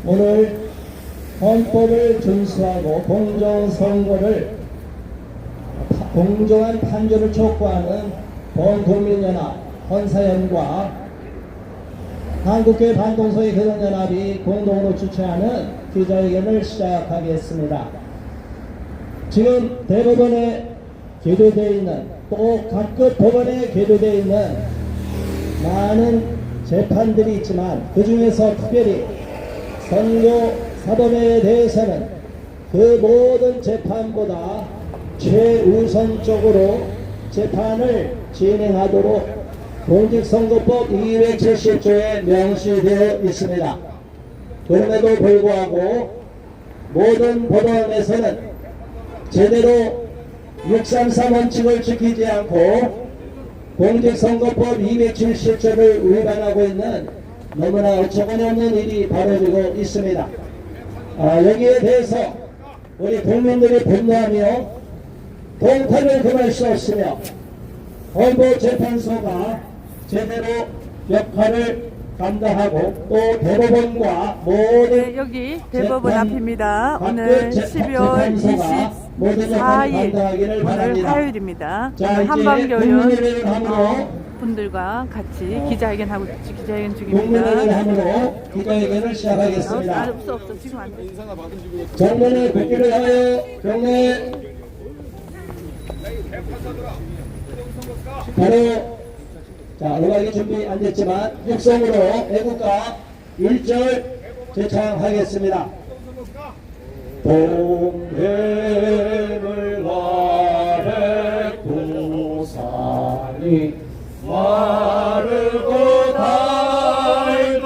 오늘 헌법을 준수하고 공정한 판결을 촉구하는 범국민연합, 헌사연과 한국교회 반동서의 교동연합이 공동으로 주최하는 기자회견을 시작하겠습니다. 지금 대법원에 계류되어 있는, 또 각급 법원에 계류되어 있는 많은 재판들이 있지만, 그 중에서 특별히 선교 사범에 대해서는 그 모든 재판보다 최우선적으로 재판을 진행하도록 공직선거법 270조에 명시되어 있습니다. 그럼에도 불구하고 모든 법원에서는 제대로 633 원칙을 지키지 않고 공직선거법 270조를 위반하고 있는 너무나 어처구니없는 일이 벌어지고 있습니다. 여기에 대해서 우리 국민들이 분노하며 동탄을 금할 수 없으며 헌법재판소가 제대로 역할을 감당하고 또 대법원과 모든 여기 대법원 앞입니다. 오늘 12월 24일 오늘 화요일입니다. 오늘 한방교련 분들과 같이 기자회견 중입니다. 국민의힘으로 기자회견을 시작하겠습니다. 없어 지금 안 돼. 정면의 국기를 하여 경례. 바로 음악이 준비 안 됐지만 육성으로 애국가 1절 제창하겠습니다. 동해물 가래 구산이 마르고 닳도록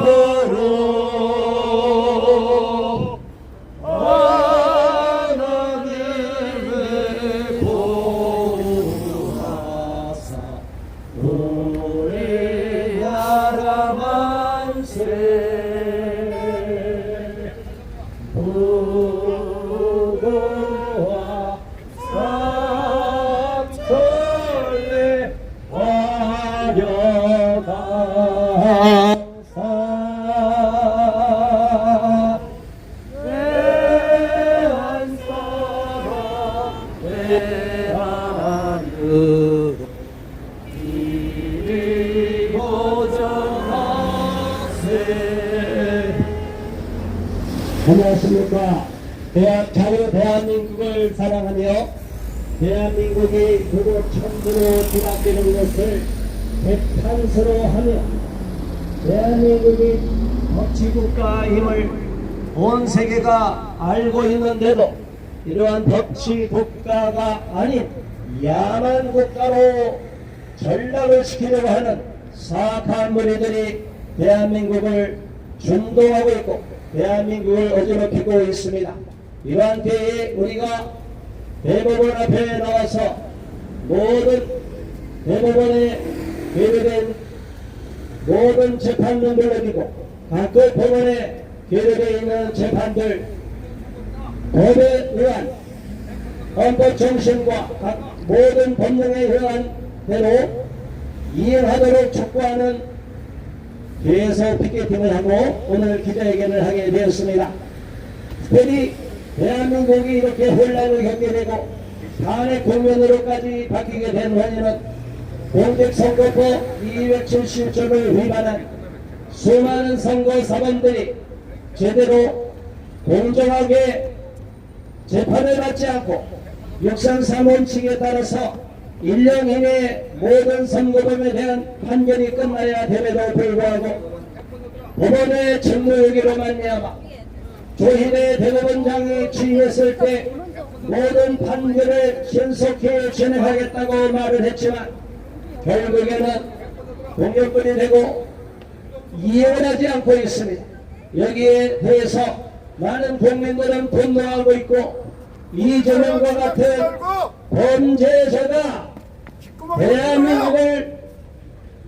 하나님의 공하사 우리 나라 만세 부고와 삼천리 화려강사 외한사람 외한으로 이리 고전하세. 안녕하십니까. 대한민국을 사랑하며 대한민국이 그곳 천주로 뒤바뀌는 것을 백탄스로 하며 대한민국이 법치국가임을 온 세계가 알고 있는데도 이러한 법치국가가 아닌 야만 국가로 전락을 시키려고 하는 사악한 무리들이 대한민국을 준동하고 있고 대한민국을 어지럽히고 있습니다. 이러한 때에 우리가 대법원 앞에 나와서 모든 대법원에 계류된 모든 재판론을 내리고 각급 법원에 계류되어 있는 재판들 법에 의한 헌법 정신과 각 모든 법령에 의한 대로 이행하도록 촉구하는 계속 피켓팅을 하고 오늘 기자회견을 하게 되었습니다. 특별히 대한민국이 이렇게 혼란을 겪게 되고 탄핵 국면으로까지 바뀌게 된 원인은 공직선거법 270조를 위반한 수많은 선거사범들이 제대로 공정하게 재판을 받지 않고 633 원칙에 따라서 1년 이내에 모든 선거범에 대한 판결이 끝나야 됨에도 불구하고 법원의 직무유기로 말미암아 조희대 대법원장이 지휘했을 때 모든 판결을 신속히 진행하겠다고 말을 했지만 결국에는 공격권이 되고 이행을 하지 않고 있습니다. 여기에 대해서 많은 국민들은 분노하고 있고 이재명과 같은 범죄자가 대한민국을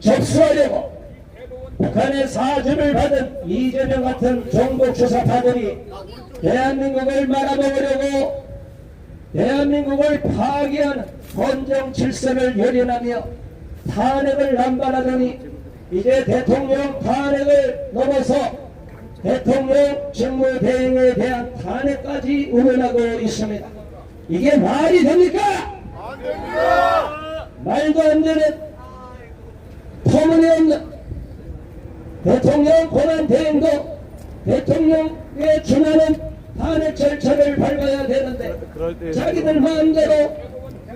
접수하려고 북한의 사주를 받은 이재명 같은 종북주사파들이 대한민국을 말아먹으려고 대한민국을 파괴하는 헌정 질서를 열연하며 탄핵을 남발하더니 이제 대통령 탄핵을 넘어서 대통령 직무대행에 대한 탄핵까지 의논하고 있습니다. 이게 말이 됩니까? 안 됩니다. 말도 안 되는 터무니없는 대통령 권한대행도 대통령에 준하는 탄핵 절차를 밟아야 되는데 자기들 마음대로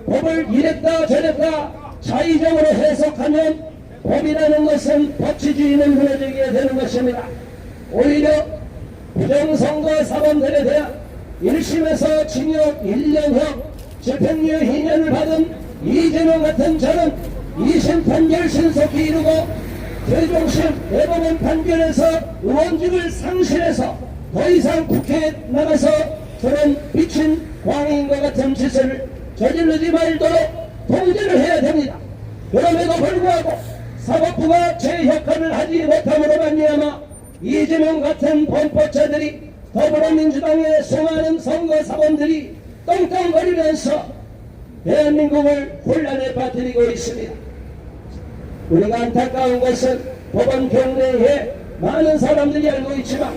법을 이랬다 저랬다 자의적으로 해석하면 법이라는 것은 법치주의는 무너지게 되는 것입니다. 오히려 부정선거 사범들에 대한 1심에서 징역 1년형 집행유예 2년을 받은 이재명 같은 저는 2심 판결 신속히 이루고 최종심 대법원 판결에서 의원직을 상실해서 더 이상 국회에 나가서 그런 미친 광인과 같은 짓을 저지르지 말도록 통제를 해야 됩니다. 그럼에도 불구하고 사법부가 제 역할을 하지 못함으로 말미암아 이재명 같은 범법자들이 더불어민주당의 수많은 선거사범들이 떵떵거리면서 대한민국을 혼란에 빠뜨리고 있습니다. 우리가 안타까운 것은 법원 경내에 많은 사람들이 알고 있지만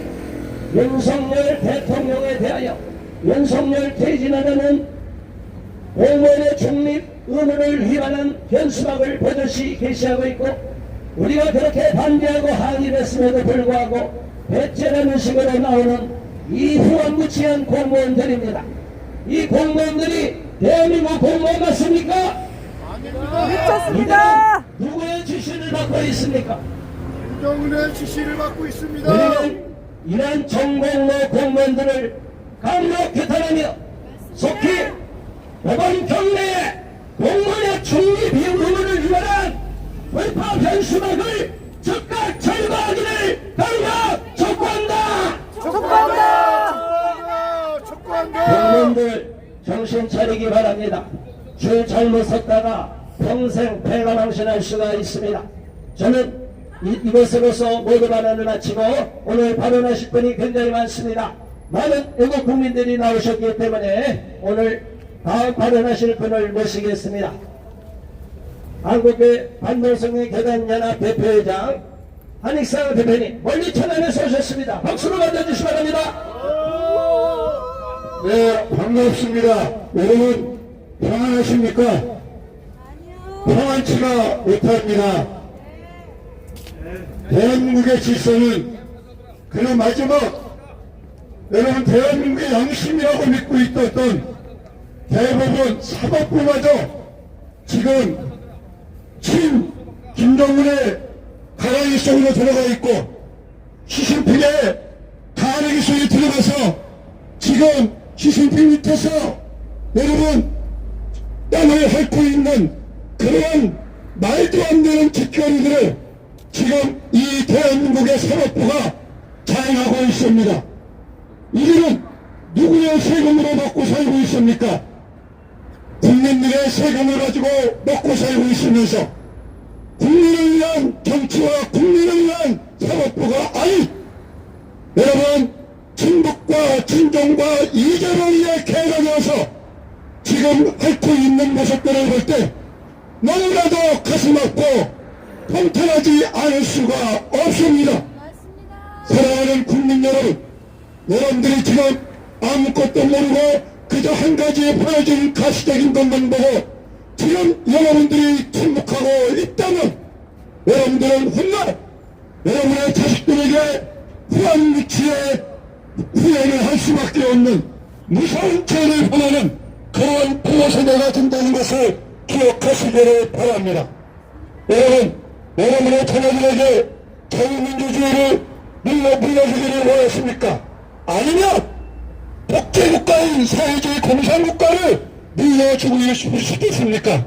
윤석열 대통령에 대하여 윤석열 퇴진하라는 공무원의 중립 의무를 위반한 현수막을 버젓이 게시하고 있고 우리가 그렇게 반대하고 항의를 했음에도 불구하고 배째라는 식으로 나오는 이 후한무치한 공무원들입니다. 이 공무원들이 대한민국 공무원 맞습니까? 아닙니다. 미쳤습니다. 누구의 지시를 받고 있습니까? 김정은의 지시를 받고 있습니다. 우리는 이러한 정공로 공무원들을 강력히 탄하며 속히 법원 경내에 공무원의 중립 의무를 위반한 불법 현수막을 즉각 철거하기를 강력 촉구한다. 촉구한다. 촉구한다. 공무원들 정신 차리기 바랍니다. 줄 잘못 섰다가 평생 패가망신할 수가 있습니다. 저는 이것으로서 모두 발언을 마치고 오늘 발언하실 분이 굉장히 많습니다. 많은 애국 국민들이 나오셨기 때문에 오늘 다음 발언하실 분을 모시겠습니다. 한국의 반동성의 계단연합 대표회장 한익상 대표님 멀리 천안에서 오셨습니다. 박수로 맞아주시기 바랍니다. 네, 반갑습니다. 여러분, 평안하십니까? 평안치가 못합니다. 대한민국의 질서는 그리고 마지막 여러분 대한민국의 양심이라고 믿고 있었던 대법원 사법부마저 지금 친 김정은의 가랑이 속으로 들어가 있고 시진핑의 가랑이 속에 들어가서 지금 시진핑 밑에서 여러분 땅을 핥고 있는 그런 말도 안 되는 짓거리들을 지금 이 대한민국의 사법부가 자행하고 있습니다. 이들은 누구의 세금으로 먹고 살고 있습니까? 국민들의 세금을 가지고 먹고 살고 있으면서 국민을 위한 정치와 국민을 위한 사법부가 아닌 여러분 친북과 친정과 이재명의 개가 되어서 지금 앓고 있는 모습들을 볼 때 너무나도 가슴 아프고 통탄하지 않을 수가 없습니다. 사랑하는 국민 여러분, 여러분들이 지금 아무것도 모르고 그저 한 가지 보여진 가시적인 것만 보고 지금 여러분들이 침묵하고 있다면 여러분들은 훗날 여러분의 자식들에게 후한무치의 후회를 할 수밖에 없는 무서운 죄를 범하는 그런 보호세대가 된다는 것을 기억하시기를 바랍니다. 여러분, 여러분의 자녀들에게 자유민주주의를 물려주기를 원하십니까? 아니면 독재국가인 사회주의 공산국가를 물려주고 싶으십니까?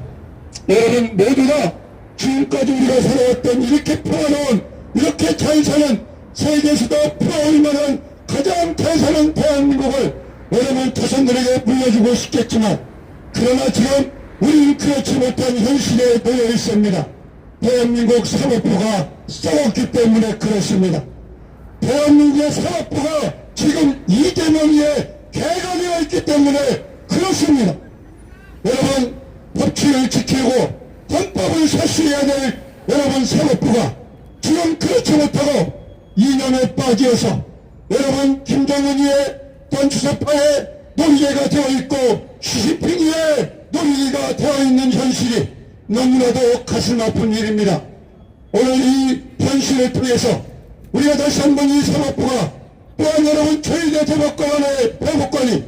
여러분 모두 다 지금까지 우리가 살아왔던 이렇게 평화로운 이렇게 잘 사는 세계에서도 평화할 만한 가장 잘 사는 대한민국을 여러분 자손들에게 물려주고 싶겠지만 그러나 지금 우리는 그렇지 못한 현실에 놓여 있습니다. 대한민국 사법부가 썩었기 때문에 그렇습니다. 대한민국의 사법부가 지금 이재명의 개가 되어 있기 때문에 그렇습니다. 여러분 법치를 지키고 헌법을 사수해야 될 여러분 사법부가 지금 그렇지 못하고 이념에 빠지어서 여러분 김정은이의 던 주석파의 놀이개가 되어 있고 시진핑의 놀이개가 되어 있는 현실이 너무나도 가슴 아픈 일입니다. 오늘 이 현실을 통해서 우리가 다시 한번 이 사법부가 또한 여러분 최대 대법관의 대법관이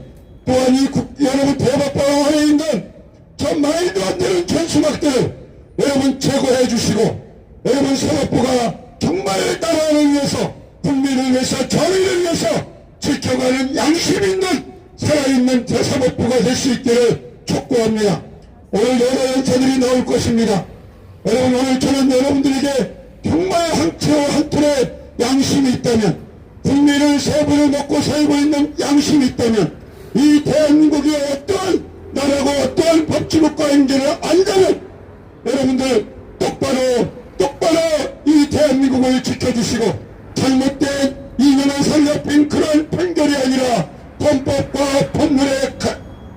또한 여러분 대법관 안에 있는 저 말도 안 되는 현수막들을 여러분 제거해 주시고 여러분 사법부가 정말 나라를 위해서 국민을 위해서 정의를 위해서 지켜가는 양심 있는 살아있는 대사법부가 될 수 있기를 촉구합니다. 오늘 여러 연사들이 나올 것입니다. 여러분 오늘 저는 여러분들에게 정말 한 톨의 양심이 있다면 국민을 세부를 먹고 살고 있는 양심이 있다면 이 대한민국이 어떠한 나라고 어떠한 법치국가인지를 안다면 여러분들 똑바로 이 대한민국을 지켜주시고 잘못된 이념에 살려핀 그런 판결이 아니라 헌법과 법률에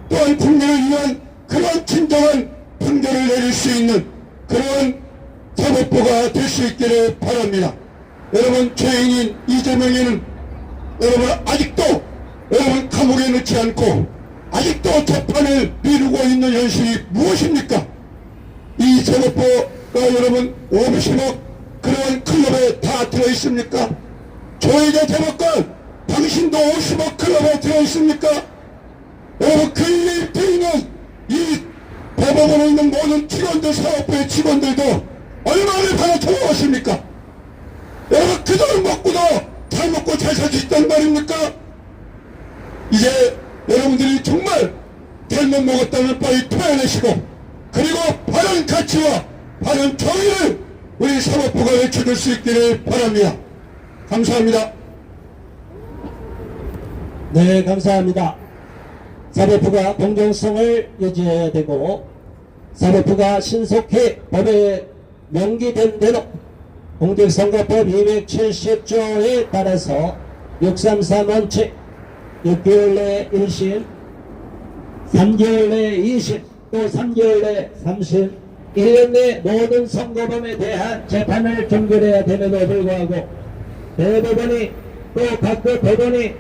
또한 국민을 위한 그런 진정한 판결을 내릴 수 있는 그런 사법부가 될 수 있기를 바랍니다. 여러분 죄인인 이재명이는 여러분 아직도 여러분 감옥에 넣지 않고 아직도 재판을 미루고 있는 현실이 무엇입니까? 이 사법부가 여러분 50억 그런 클럽에 다 들어있습니까? 조혜자 대법관 당신도 50억 클럽에 들어있습니까? 여러분 그 일대에 있는 이 대법원에 있는 모든 직원들 사법부의 직원들도 얼마를 받아쳐먹었습니까? 여러분 그 돈 먹고도 잘 먹고 잘 살 수 있단 말입니까? 이제 여러분들이 정말 잘못 먹었다면 빨리 토해내시고 그리고 바른 가치와 바른 정의를 우리 사법부가 외쳐줄 수 있기를 바랍니다. 감사합니다. 네, 감사합니다. 사법부가 공정성을 유지해야 되고 사법부가 신속히 법에 명기된 대로 공직선거법 270조에 따라서 633 원칙 6개월 내 1심 3개월 내 2심 또 3개월 내 3심 1년 내 모든 선거범에 대한 재판을 종결해야 됨에도 불구하고 대법원이 또 각급 법원이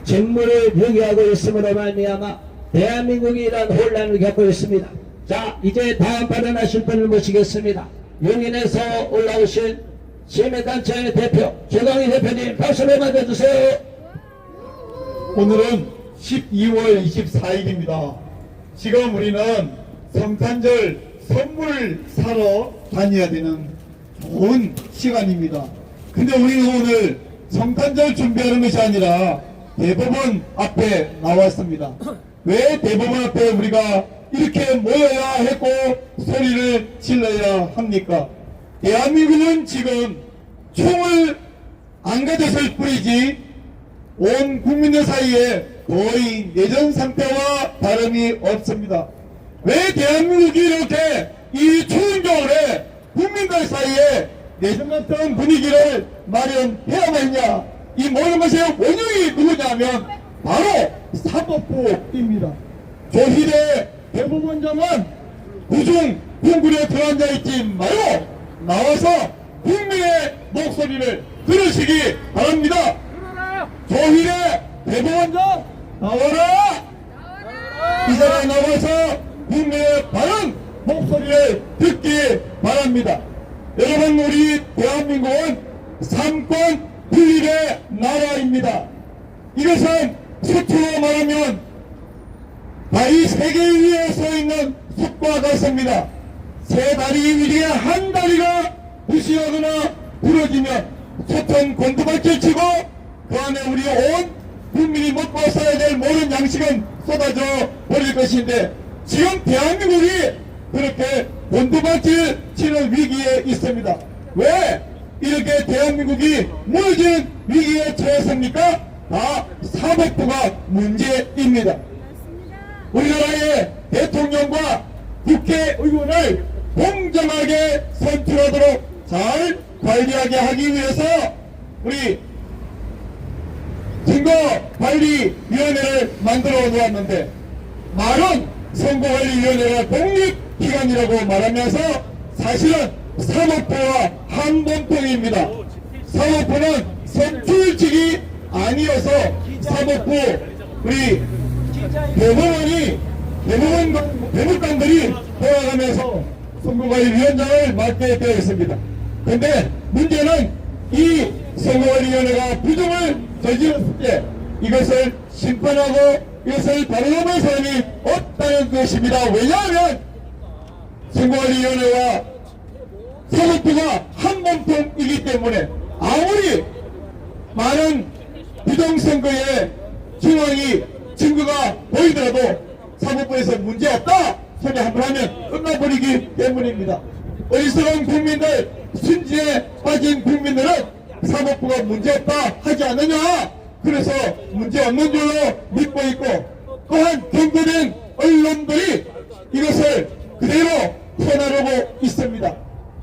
직무를 유기하고 있음으로 말미암아 대한민국이 이러한 혼란을 겪고 있습니다. 자, 이제 다음 발언하실 분을 모시겠습니다. 용인에서 올라오신 시민단체 대표 최강희 대표님 박수를 맞아주세요. 오늘은 12월 24일입니다. 지금 우리는 성탄절 선물 사러 다녀야 되는 좋은 시간입니다. 근데 우리는 오늘 성탄절 준비하는 것이 아니라 대법원 앞에 나왔습니다. 왜 대법원 앞에 우리가 이렇게 모여야 했고 소리를 질러야 합니까? 대한민국은 지금 총을 안 가졌을 뿐이지 온 국민들 사이에 거의 내전 상태와 다름이 없습니다. 왜 대한민국이 이렇게 이 추운 겨울에 국민들 사이에 내전 같은 분위기를 마련해야만 했냐? 이 모든 것의 원흉이 누구냐면 바로 사법부입니다. 조희대 대법원장은 구중 궁굴에 들어앉아 있지 말고 나와서 국민의 목소리를 들으시기 바랍니다. 조희대 대법원장 나와라! 이 자리에 나와서 국민의 바른 목소리를 듣기 바랍니다. 여러분 우리 대한민국은 삼권 분립의 나라입니다. 이것은 수트로 말하면 다리 세 개 위에 서 있는 숲과 같습니다. 세 다리 위에 한 다리가 부실하거나 부러지면 솥은 곤두박질 치고 그 안에 우리 온 국민이 먹고 살아야 될 모든 양식은 쏟아져 버릴 것인데 지금 대한민국이 그렇게 곤두박질 치는 위기에 있습니다. 왜 이렇게 대한민국이 무너지는 위기에 처했습니까? 다 사법부가 문제입니다. 우리나라의 대통령과 국회의원을 공정하게 선출하도록 잘 관리하게 하기 위해서 우리 선거관리위원회를 만들어 놓았는데 말은 선거관리위원회가 독립기관이라고 말하면서 사실은 사법부와 한본통입니다. 사법부는 선출직이 아니어서 사법부 우리 대법관들이 돌아가면서 선거관리위원장을 맡게 되어 있습니다. 근데 문제는 이 선거관리위원회가 부정을 저질렀을 때 이것을 심판하고 이것을 바로잡을 사람이 없다는 것입니다. 왜냐하면 선거관리위원회와 사법부가 한 몸통이기 때문에 아무리 많은 부정선거의 중앙이 증거가 보이더라도 사법부에서 문제없다 소리 한번 하면 끝나버리기 때문입니다. 어리석은 국민들, 순진에 빠진 국민들은 사법부가 문제없다 하지 않느냐, 그래서 문제없는 줄로 믿고 있고, 또한 경고된 언론들이 이것을 그대로 표현하려고 있습니다.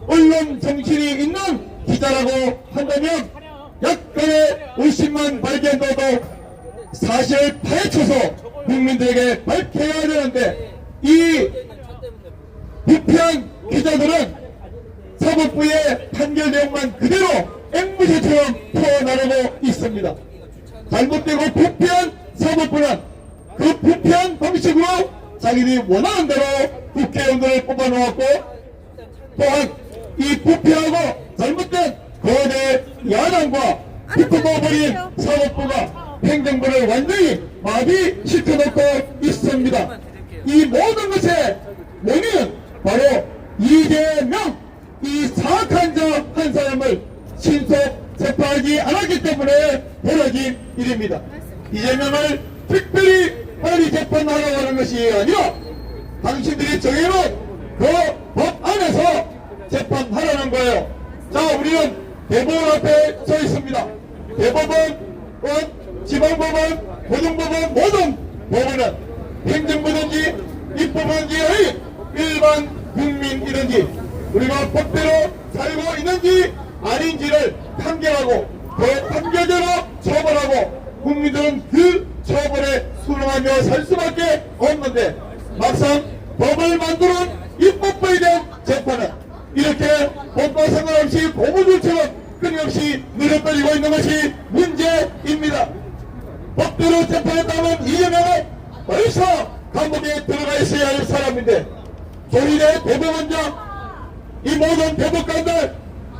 언론 정신이 있는 기자라고 한다면 약간의 의심만 발견돼도 사실을 파헤쳐서 국민들에게 밝혀야 되는데, 이 부패한 기자들은 사법부의 판결 내용만 그대로 앵무새처럼 표현하려고 있습니다. 잘못되고 부패한 사법부는 그 부패한 방식으로 자기들이 원하는 대로 국회의원들을 뽑아놓았고, 또한 이 부패하고 잘못된 거대 야당과 붙어버린 사법부가 행정부를 완전히 마비시켜놓고 있습니다. 이 모든 것의 원인은 바로 이재명, 이 사악한 자 한 사람을 신속 체포하지 않았기 때문에 벌어진 일입니다. 이재명을 특별히 빨리 재판하라고 하는 것이 아니라 당신들이 정해놓은 그 법 안에서 재판하라는 거예요. 자, 우리는 대법원 앞에 서 있습니다. 대법원, 지방법원, 고등법원, 모든 법원은 행정부든지 입법원지의 일반 국민이든지 우리가 법대로 살고 있는지 아닌지를 판결하고 그 판결대로 처벌하고 국민들은 그 처벌에 순응하며 살 수밖에 없는데, 막상 법을 만들어온 입법부에 대한 재판은 이렇게 법과 상관없이 고무줄처럼 끊임없이 늘어뜨리고 있는 것이 문제입니다. 법대로 재판했다면 이재명은 벌써 감옥에 들어가 있어야 할 사람인데, 조희대 대법원장, 이 모든 대법관들,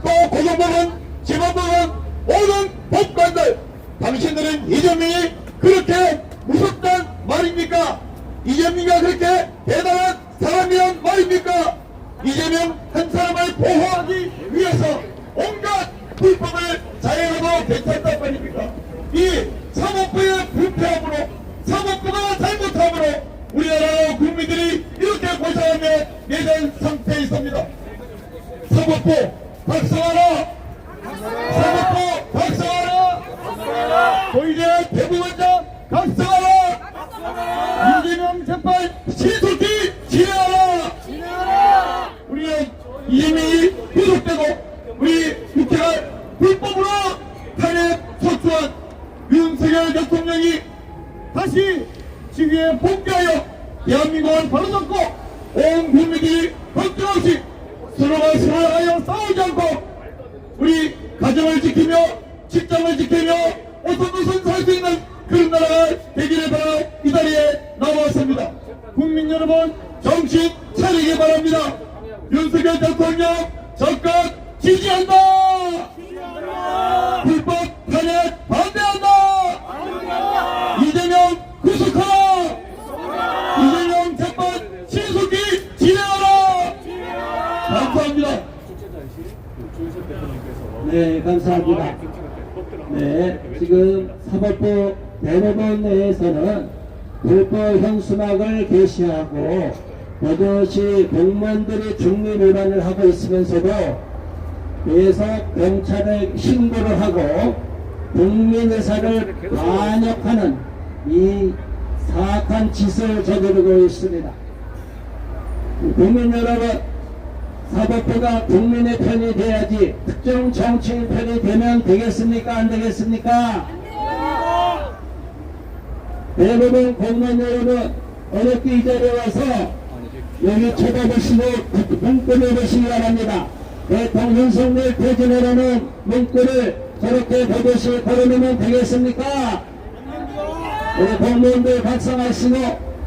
또 고등법원, 지방법원, 모든 법관들, 당신들은 이재명이 그렇게 무섭단 말입니까? 이재명이가 그렇게 대단한 사람이란 말입니까? 이재명 한 사람을 보호하기 위해서 온갖 불법을 자행해도 괜찮단 말입니까? 이 사법부의 불패함으로, 사법부가 잘못함으로 우리나라 국민들이 이렇게 고생하며 내전 상태에 있습니다. 사법부 박성하라! 사법부 박성하라! 조희대 대법원장 박성하라! 이재명 재판 신속히 진행하라! 우리는 이재명이 구속되고 우리 국회가 불법으로 탄핵 소추한 윤석열 대통령이 다시 지위에 복귀하여 대한민국을 바로잡고 온 국민들이 걱정 없이 서로가 서로하여 싸우지 않고 우리 가정을 지키며 직장을 지키며 어떤 살 수 있는 그런 나라가 되기를 바라 이 자리에 나왔습니다. 국민 여러분, 정신 차리기 바랍니다. 윤석열 대통령 적극 지지한다! 불법 탄핵 반대한다! 이재명 구속하라! 이재명 재판 신속히 진행하라! 감사합니다. 네, 감사합니다. 네, 지금 사법부 대법원 내에서는 불법 현수막을 게시하고 버젓이 공무원들이 중립 위반을 하고 있으면서도 계속 경찰에 신고를 하고 국민 의사를 반역하는 이 사악한 짓을 저지르고 있습니다. 국민 여러분, 사법부가 국민의 편이 돼야지 특정 정치인 편이 되면 되겠습니까? 안 되겠습니까? 대부분 공무원 여러분, 어렵게 이 자리에 와서 여기 쳐다보시고 문구를 보시기 바랍니다. 대통령 윤석열 퇴진하라는 문구를 저렇게 보듯이 걸어놓으면 되겠습니까? 우리 공무원들 각성하시고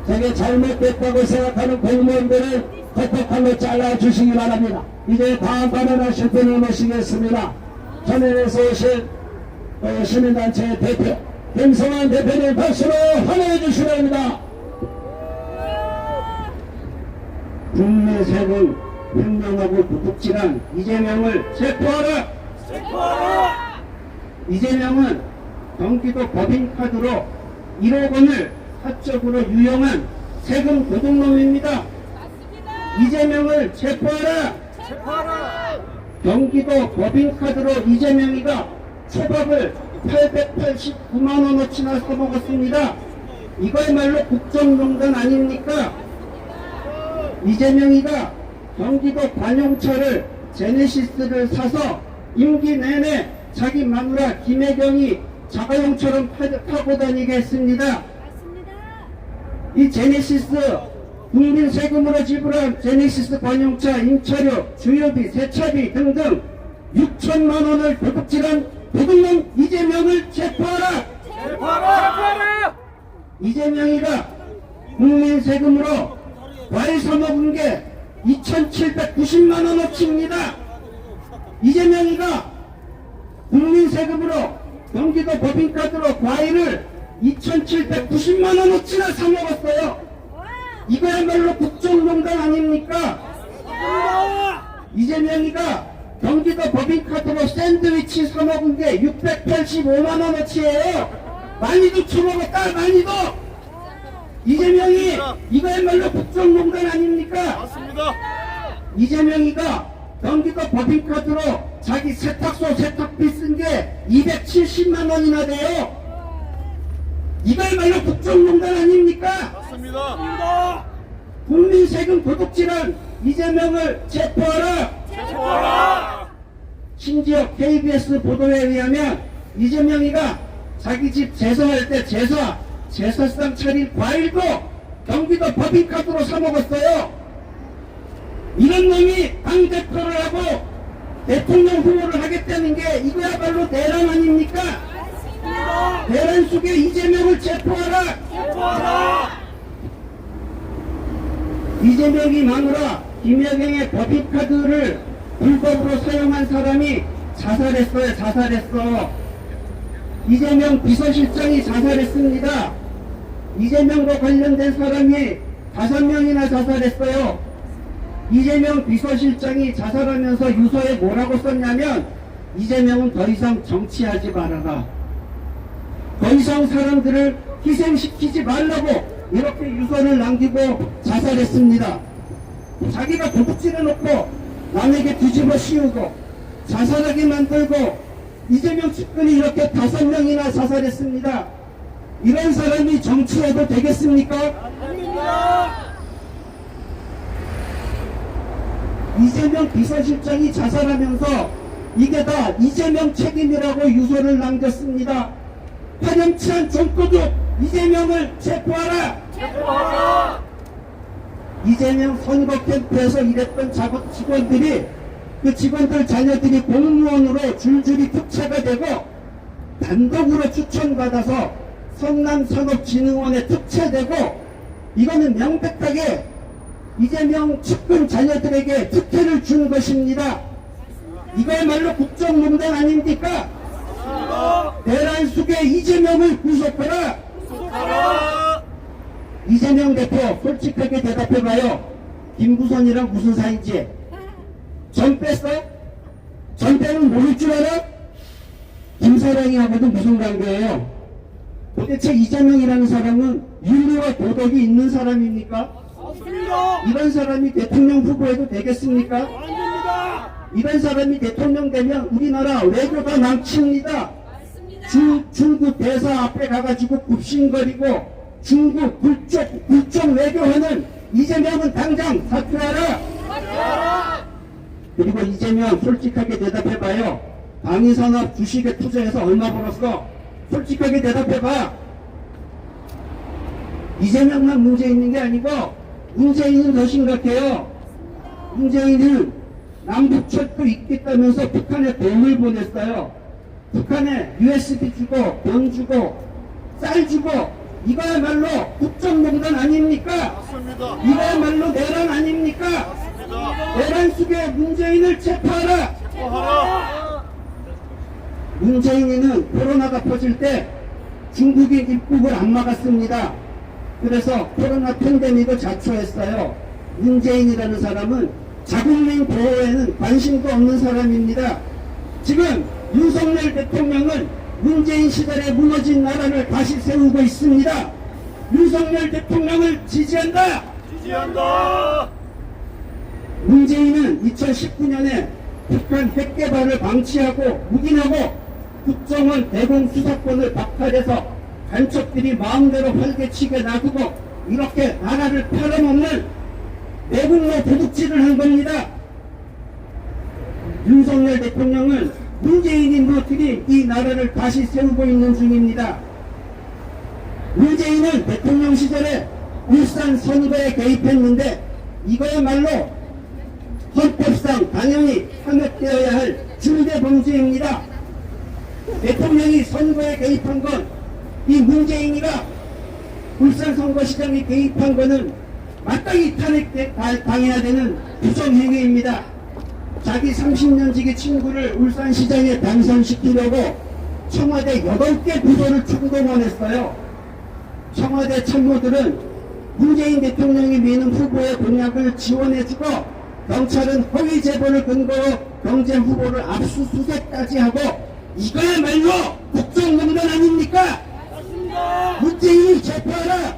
저게 잘못됐다고 생각하는 공무원들은 컷컷칼로 잘라주시기 바랍니다. 이제 다음 발언하실 분을 모시겠습니다. 전해에서 오신 시민단체 대표 김성환 대표님 박수로 환영해 주시기 바랍니다. 국내 세금 횡령하고 도둑질한 이재명을 체포하라! 이재명은 경기도 법인카드로 1억 원을 사적으로 유용한 세금 도둑놈입니다. 이재명을 체포하라! 경기도 법인카드로 이재명이가 초밥을 889만원어치나 써먹었습니다. 이거야말로 국정농단 아닙니까? 이재명이가 경기도 관용차를 제네시스를 사서 임기 내내 자기 마누라 김혜경이 자가용처럼 타고 다니게 했습니다. 이 제네시스 국민 세금으로 지불한 제네시스 관용차 임차료, 주유비, 세차비 등등 6천만 원을 도둑질한 도둑놈 이재명을 체포하라! 이재명이가 국민 세금으로 과일 사먹은 게 2,790만 원어치입니다. 이재명이가 국민 세금으로 경기도 법인카드로 과일을 2,790만 원어치나 사먹었어요. 이거야말로 국정농단 아닙니까? 이재명이가 경기도 법인카드로 샌드위치 사먹은 게 685만 원어치예요. 많이도 처먹었다, 많이도. 이재명이 이거야말로 국정농단 아닙니까? 맞습니다. 이재명이가 경기도 법인카드로 자기 세탁소 세탁비 쓴 게 270만 원이나 돼요. 이거야말로 국정농단 아닙니까? 맞습니다. 국민 세금 도둑질한 이재명을 체포하라! 심지어 KBS 보도에 의하면 이재명이가 자기 집 제사할 때 제사상 차린 과일도 경기도 법인카드로 사먹었어요. 이런 놈이 당대표를 하고 대통령 후보를 하겠다는 게 이거야말로 내란 아닙니까? 내란 속에 이재명을 체포하라! 이재명이 마누라 김혜경의 법인카드를 불법으로 사용한 사람이 자살했어. 이재명 비서실장이 자살했습니다. 이재명과 관련된 사람이 5명이나 자살했어요. 이재명 비서실장이 자살하면서 유서에 뭐라고 썼냐면 이재명은 더 이상 정치하지 말아라. 더 이상 사람들을 희생시키지 말라고 이렇게 유서를 남기고 자살했습니다. 자기가 도둑질해놓고 남에게 뒤집어 씌우고 자살하게 만들고 이재명 측근이 이렇게 5명이나 자살했습니다. 이런 사람이 정치해도 되겠습니까? 이재명 비서실장이 자살하면서 이게 다 이재명 책임이라고 유서를 남겼습니다. 파렴치한 종도둑 이재명을 체포하라! 이재명 선거 캠프에서 일했던 직원들이 그 직원들 자녀들이 공무원으로 줄줄이 특채가 되고 단독으로 추천받아서 성남산업진흥원에 특채되고 이거는 명백하게 이재명 측근 자녀들에게 특혜를 준 것입니다. 이거야말로 국정농단 아닙니까? 내란 속에 이재명을 구속하라! 이재명 대표 솔직하게 대답해봐요. 김부선이랑 무슨 사이인지. 전 뺐어? 전 빼면 모를 줄 알아? 김사랑이하고도 무슨 관계예요? 도대체 이재명이라는 사람은 윤리와 도덕이 있는 사람입니까? 이런 사람이 대통령 후보해도 되겠습니까? 이런 사람이 대통령 되면 우리나라 외교가 망칩니다. 중국 대사 앞에 가가지고 굽신거리고 중국 굴종 외교하는 이재명은 당장 사퇴하라! 그리고 이재명 솔직하게 대답해봐요. 방위산업 주식에 투자해서 얼마 벌었어? 솔직하게 대답해봐. 이재명만 문제 있는 게 아니고 문재인은 더 심각해요. 문재인은 남북철도 있겠다면서 북한에 돈을 보냈어요. 북한에 USB 주고 병 주고 쌀 주고 이거야말로 국정농단 아닙니까? 맞습니다. 이거야말로 내란 아닙니까? 맞습니다. 내란 속에 문재인을 체포하라. 하라. 문재인이는 코로나가 퍼질 때 중국이 입국을 안 막았습니다. 그래서 코로나 팬데믹을 자초했어요. 문재인이라는 사람은 자국민 보호에는 관심도 없는 사람입니다. 지금 윤석열 대통령은 문재인 시절에 무너진 나라를 다시 세우고 있습니다. 윤석열 대통령을 지지한다. 지지한다. 문재인은 2019년에 북한 핵 개발을 방치하고 묵인하고 국정원 대공 수사권을 박탈해서 간첩들이 마음대로 활개치게 놔두고 이렇게 나라를 팔아먹는 내국노 도둑질을 한 겁니다. 윤석열 대통령은 문재인이 무너뜨린 이 나라를 다시 세우고 있는 중입니다. 문재인은 대통령 시절에 울산 선거에 개입했는데 이거야말로 헌법상 당연히 탄핵되어야 할 중대 범죄입니다. 대통령이 선거에 개입한 건 이 문재인이가 울산 선거시장에 개입한 거는 마땅히 탄핵당해야 되는 부정행위입니다. 자기 30년 지기 친구를 울산시장에 당선시키려고 청와대 8개 부서를 총동원했어요. 청와대 참모들은 문재인 대통령이 미는 후보의 공약을 지원해주고 경찰은 허위 제보를 근거로 경쟁 후보를 압수수색까지 하고 이거야말로 국정농단 아닙니까? 문재인을 체포하라!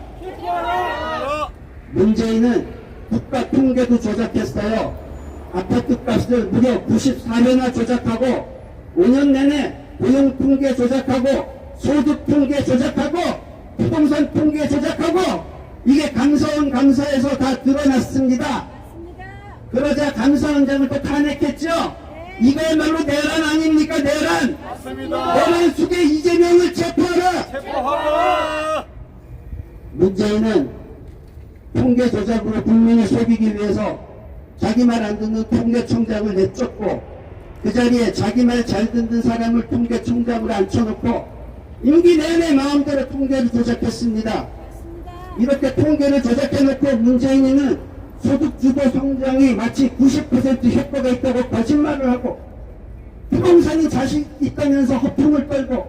문재인은 국가 통계도 조작했어요. 아파트 값을 무려 94배나 조작하고 5년 내내 고용 통계 조작하고 소득 통계 조작하고 부동산 통계 조작하고 이게 감사원 감사에서 다 드러났습니다. 그러자 감사원장을 또 탄핵했죠. 이거야말로 내란 아닙니까? 내란. 맞습니다. 내란 속에 이재명을 체포하라. 체포하라. 문재인은 통계 조작으로 국민을 속이기 위해서 자기 말 안 듣는 통계청장을 내쫓고 그 자리에 자기 말 잘 듣는 사람을 통계청장으로 앉혀놓고 임기 내내 마음대로 통계를 조작했습니다. 이렇게 통계를 조작해놓고 문재인이는 소득주도 성장이 마치 90% 효과가 있다고 거짓말을 하고 부동산이 자신 있다면서 허풍을 떨고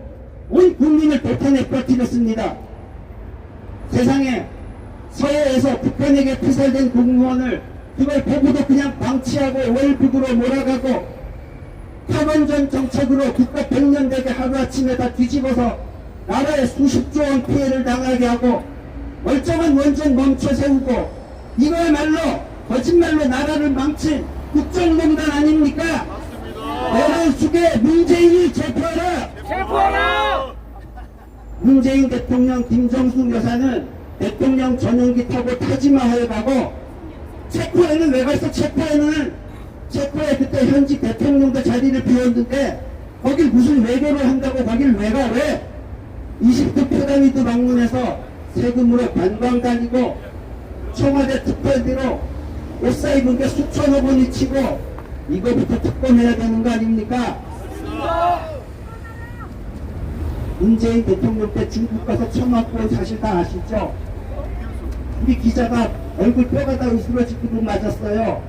온 국민을 도탄에 퍼뜨렸습니다. 세상에 서해에서 북한에게 피살된 공무원을 그걸 보고도 그냥 방치하고 월북으로 몰아가고 탈원전 정책으로 국가 백년되게 하루아침에 다 뒤집어서 나라에 수십조 원 피해를 당하게 하고 멀쩡한 원전 멈춰 세우고 이거야말로 거짓말로 나라를 망친 국정농단 아닙니까? 내란 속에 문재인을 체포하라! 체포하라. 문재인 대통령 김정숙 여사는 대통령 전용기 타고 타지마할 가고 체코에는 왜 갔어? 체코에 그때 현직 대통령도 자리를 비웠는데 거길 무슨 외교를 한다고 거길 왜 가? 왜? 20도 피라미드 방문해서 세금으로 관광 다니고 청와대 특별비로 옷 사입은 게 수천억 원이 치고 이거부터 특검해야 되는 거 아닙니까? 문재인 대통령 때 중국 가서 처음 맞고 온 사실 다 아시죠? 우리 기자가 얼굴 뼈가 다 으스러지고 맞았어요.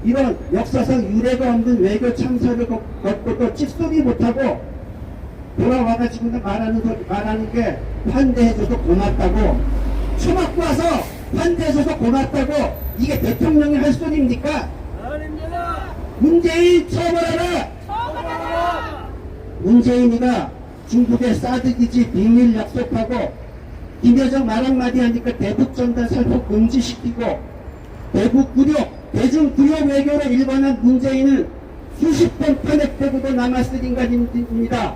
이런 역사상 유례가 없는 외교 참사를 겪고도 찝소리 못하고 돌아와가지고 말하는 게 환대해줘서 고맙다고 처맞고 와서 환대해줘서 고맙다고 이게 대통령이 할 소리입니까? 문재인 처벌하라! 문재인이가 중국에 사드기지 비밀 약속하고 김여정 말 한마디 하니까 대북 전단 살포 금지시키고 대북 굴욕, 대중 굴욕 외교로 일관한 문재인은 수십 번 탄핵되고도 남았을 인간입니다.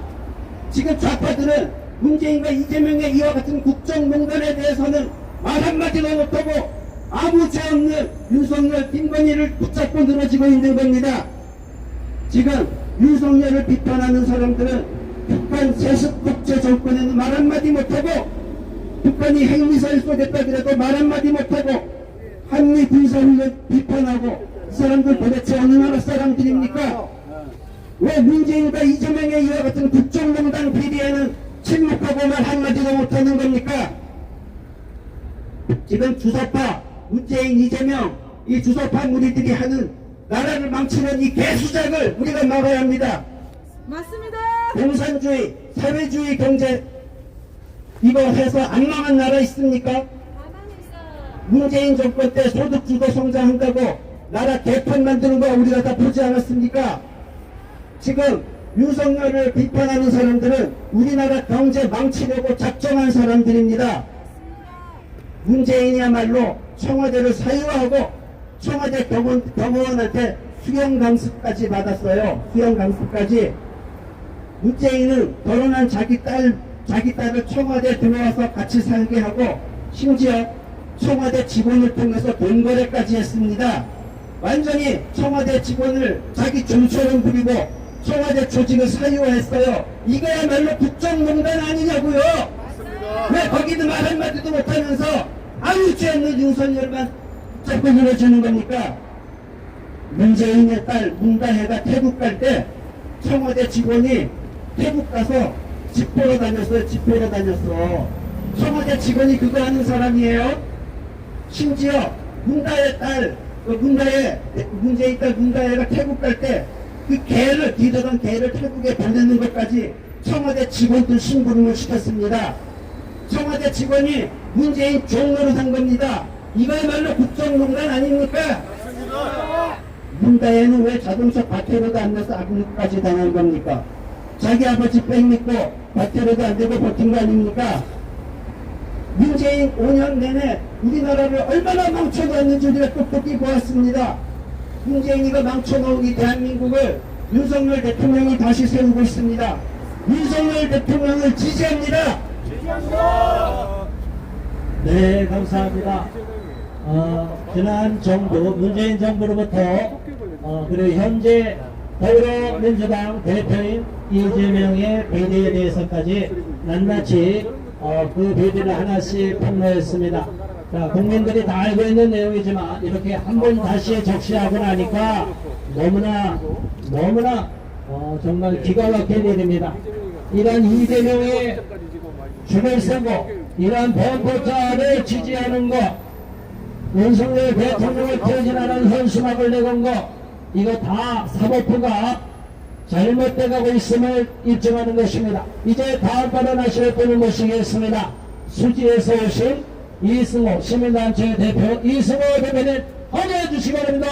지금 좌파들은 문재인과 이재명의 이와 같은 국정농단에 대해서는 말 한마디도 못하고 아무 죄 없는 윤석열, 김건희를 붙잡고 늘어지고 있는 겁니다. 지금 윤석열을 비판하는 사람들은 북한 세습 독재 정권에는 말 한마디 못하고 북한이 핵미사일 쏘겠다 그래도 말 한마디 못하고 한미 군사훈련 비판하고 이 사람들 도대체 어느 나라 사람들입니까? 왜 문재인과 이재명의 이와 같은 국정농단 비리에는 침묵하고 말 한마디도 못하는 겁니까? 지금 주사파 문재인 이재명 이 주사파 무리들이 하는 나라를 망치는 이 개수작을 우리가 막아야 합니다. 맞습니다. 공산주의 사회주의 경제 이거 해서 안 망한 나라 있습니까? 문재인 정권 때 소득주도 성장한다고 나라 개판 만드는 거 우리가 다 보지 않았습니까? 지금 윤석열을 비판하는 사람들은 우리나라 경제 망치려고 작정한 사람들입니다. 문재인이야말로 청와대를 사유하고 청와대 경호원한테 수영 강습까지 받았어요. 수영 강습까지. 문재인은 결혼한 자기 딸을 청와대 들어와서 같이 살게 하고 심지어 청와대 직원을 통해서 돈 거래까지 했습니다. 완전히 청와대 직원을 자기 종처럼 부리고 청와대 조직을 사유화했어요. 이거야말로 국정농단 아니냐고요. 왜 거기도 말 한마디도 못하면서 아무 죄 없는 윤석열만 자꾸 밀어주는 겁니까? 문재인의 딸 문다혜가 태국 갈 때 청와대 직원이 태국 가서 집 보러 다녔어요. 집 보러 다녔어. 청와대 직원이 그거 하는 사람이에요. 심지어 문다혜 딸 문재인 딸 문다혜가 태국 갈 때 그 개를 뒤더던 개를 태국에 보내는 것까지 청와대 직원들 심부름을 시켰습니다. 청와대 직원이 문재인 종로를 산 겁니다. 이거야말로 국정농단 아닙니까? 문다혜는 왜 자동차 과태료도 안 내서 압류까지 당한 겁니까? 자기 아버지 백 믿고 과태료도 안 되고 버틴 거 아닙니까? 문재인 5년 내내 우리나라를 얼마나 망쳐놨는지 우리가 똑똑히 보았습니다. 문재인이가 망쳐놓은 이 대한민국을 윤석열 대통령이 다시 세우고 있습니다. 윤석열 대통령을 지지합니다. 네, 감사합니다. 지난 정부, 문재인 정부로부터, 그리고 현재 더불어민주당 대표인 이재명의 비리에 대해서까지 낱낱이 그 비리를 하나씩 폭로했습니다. 자, 국민들이 다 알고 있는 내용이지만 이렇게 한 번 다시 적시하고 나니까 너무나 정말 기가 막힌 일입니다. 이런 이재명의 줄을 서고 이런 범법자를 지지하는 것, 윤석열 대통령을 퇴진하는 현수막을 내건 것, 이거 다 사법부가 잘못돼가고 있음을 입증하는 것입니다. 이제 다음 발언하실 분을 모시겠습니다. 수지에서 오신 이승호 시민단체 대표 이승호 대표님 환영해 주시기 바랍니다.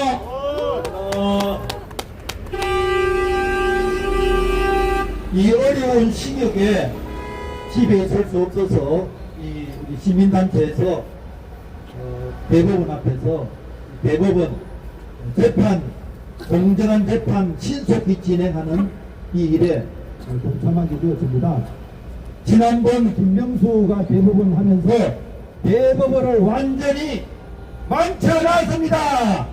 이 어려운 시국에 집에 있을 수 없어서 우리 시민단체에서 대법원 앞에서 대법원 재판, 공정한 재판 신속히 진행하는 이 일에 동참하게 되었습니다. 지난번 김명수가 대법원 하면서 대법원을 완전히 망쳐놨습니다.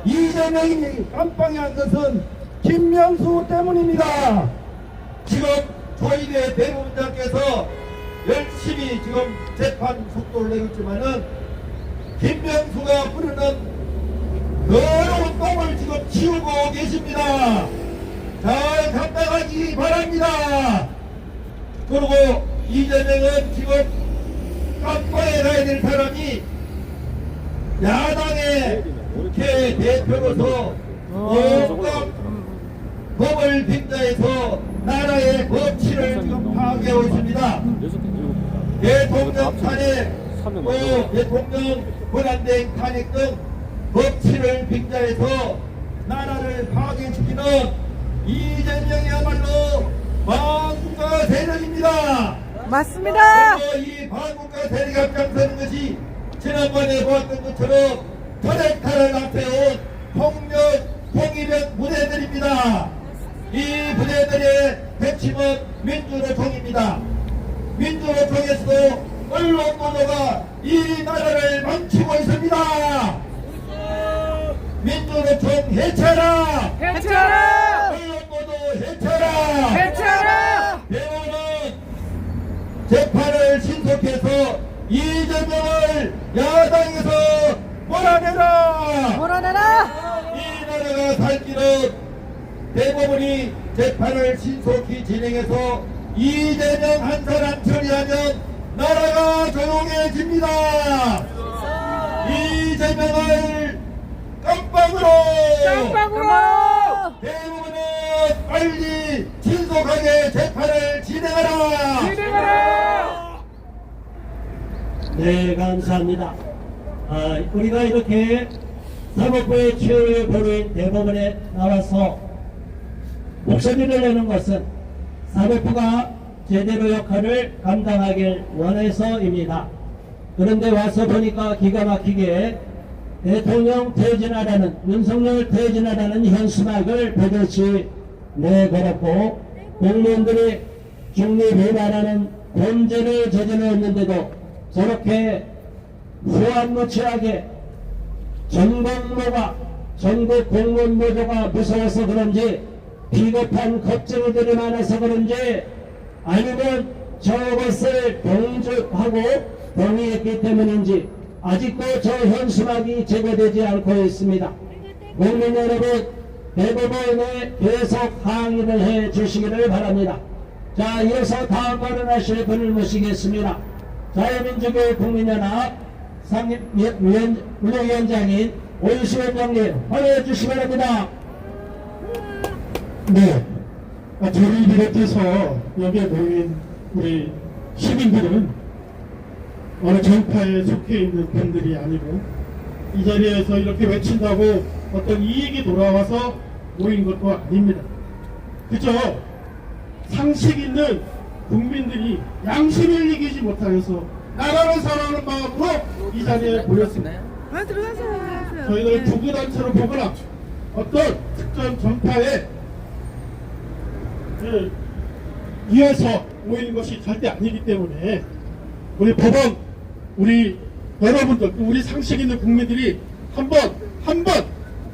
이재명이 깜빵한 것은 김명수 때문입니다. 지금 저희의 대법원장께서 열심히 지금 재판 속도를 내고 있지만은 김명수가 부르는 더러운 똥을 지금 치우고 계십니다. 잘 감당하기 바랍니다. 그리고 이재명은 지금 깜빵에 가야 될 사람이 야당의 국회 대표로서 온갖 법을 빙자해서 나라의 법치를 지금 파괴하고 있습니다. 대통령 탄핵, 또 대통령 권한대행 탄핵 등 법치를 빙자해서 나라를 파괴시키는 이재명이야말로 반국가 세력입니다. 맞습니다. 그리고 이 반국가 세력이 앞장서는 것이 지난번에 보았던 것처럼 터렛칼을 앞세운 폭력 통일형 부대들입니다. 이 부대들의 핵심은 민주노총입니다. 민주노총에서도 언론 노조가 이 나라를 망치고 있습니다. 민주노총 해체하라! 해체하라! 언론 노조 해체하라! 해체하라! 대법원은 재판을 신속해서 이재명을 야당에서 몰아내라! 몰아내라! 이 나라가 살 길은 대법원이 재판을 신속히 진행해서 이재명 한 사람 처리하면 나라가 조용해집니다. 이재명을 깜빵으로 대부분은 빨리 신속하게 재판을 진행하라. 네, 감사합니다. 우리가 이렇게 사법부의 최후의 보루인 대법원에 나와서 목소리를 내는 것은 사법부가 제대로 역할을 감당하길 원해서입니다. 그런데 와서 보니까 기가 막히게 대통령 퇴진하라는, 윤석열 퇴진하라는 현수막을 버젓이 내걸었고, 공무원들이 중립위반하는 범죄를 저질렀는데도 저렇게 후안무치하게 전국 공무원 노조가 무서워서 그런지, 비겁한 겁쟁이들이 많아서 그런지, 아니면 저것을 봉주하고 동의했기 때문인지 아직도 저 현수막이 제거되지 않고 있습니다. 국민 여러분, 대법원에 계속 항의를 해 주시기를 바랍니다. 자, 이어서 다음 발언하실 분을 모시겠습니다. 자유민주교회 국민연합 상임위원장인 오유시 원장님 환영해 주시기 바랍니다. 네, 저를 비롯해서 여기에 모인 우리 시민들은 어느 정파에 속해 있는 분들이 아니고 이 자리에서 이렇게 외친다고 어떤 이익이 돌아와서 모인 것도 아닙니다. 그저 상식 있는 국민들이 양심을 이기지 못하여서 나라를 사랑하는 마음으로 이 자리에 모였습니다. 저희들은 부부단체로 보거나 어떤 특정 정파에 이어서 모이는 것이 절대 아니기 때문에 우리 법원, 우리 여러분들, 우리 상식 있는 국민들이 한번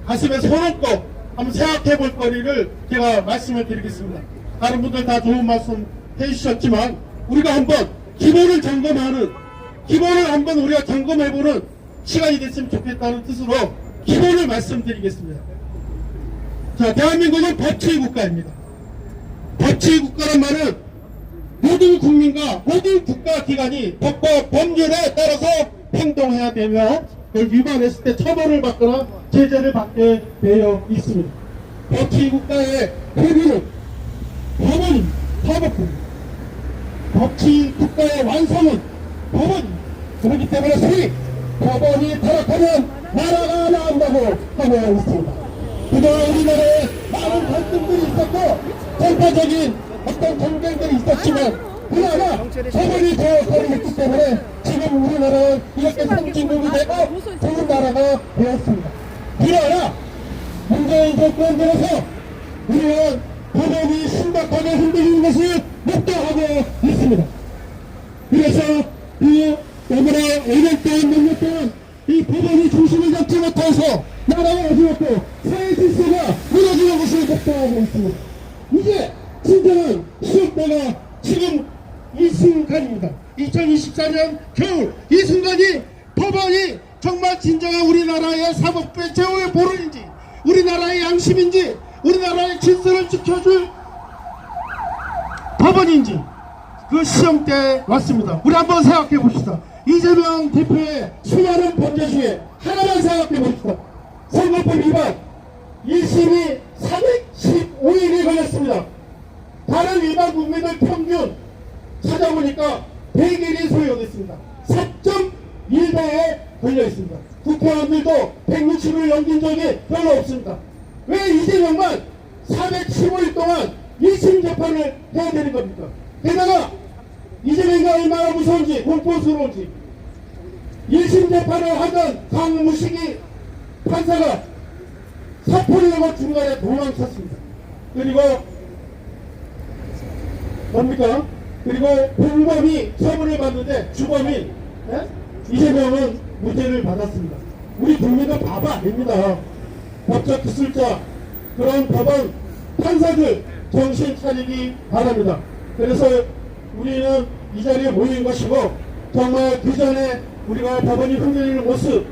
가슴에 손 얹고 한번 생각해 볼 거리를 제가 말씀을 드리겠습니다. 다른 분들 다 좋은 말씀 해주셨지만 우리가 한번 기본을 한번 우리가 점검해보는 시간이 됐으면 좋겠다는 뜻으로 기본을 말씀드리겠습니다. 자, 대한민국은 법치의 국가입니다. 법치의 국가란 말은 모든 국민과 모든 국가기관이 법과 법률에 따라서 행동해야 되며 그걸 위반했을 때 처벌을 받거나 제재를 받게 되어 있습니다. 법치의 국가의 표기는 법원입니다. 사법부입니다. 법치의 국가의 완성은 법원입니다. 그렇기 때문에 소위 법원이 타락하면 나라가 나온다고 하고 있습니다. 그동안 우리나라에 많은 갈등들이 있었고 전파적인 어떤 전쟁들이 있었지만 그나마 법원이 되어버렸기 때문에 지금 우리나라는 이렇게 선진국이 되고 좋은 나라가 되었습니다. 그러나 문재인 정권 들어서 우리는 법원이 심각하게 흔들리는 것을 목도하고 있습니다. 그래서 이 이번에 5년 동안 몇 년 동안 이 법원이 중심을 잡지 못해서 나라가 어지럽고 사회 질서가 무너지는 것을 목도하고 있습니다. 이게 진정한 시효때가 지금 이 순간입니다. 2024년 겨울 이 순간이 법원이 정말 진정한 우리나라의 사법부의 제호의 보루인지 우리나라의 양심인지 우리나라의 질서를 지켜줄 법원인지 그 시험대에 왔습니다. 우리 한번 생각해 봅시다. 이재명 대표의 수많은 범죄 중에 하나만 생각해 봅시다. 선거법 위반 1심이 415일이 걸렸습니다. 다른 일반 국민들 평균 찾아보니까 100일이 소요됐습니다. 4.1배에 걸려있습니다. 국회의원들도 160일 넘긴 적이 별로 없습니다. 왜 이재명만 415일 동안 1심 재판을 해야 되는 겁니까? 게다가 이재명이 얼마나 무서운지 공포스러운지 1심 재판을 하던 강무식이 판사가 사표를 내고 중간에 도망쳤습니다. 그리고 뭡니까? 그리고 공범이 처분을 받는데 주범인 이재명은 무죄를 받았습니다. 우리 국민은 바보 아닙니다. 법적 기술자 그런 법원 판사들 정신 차리기 바랍니다. 그래서 우리는 이 자리에 모인 것이고 정말 그 전에 우리가 법원이 흔들리는 모습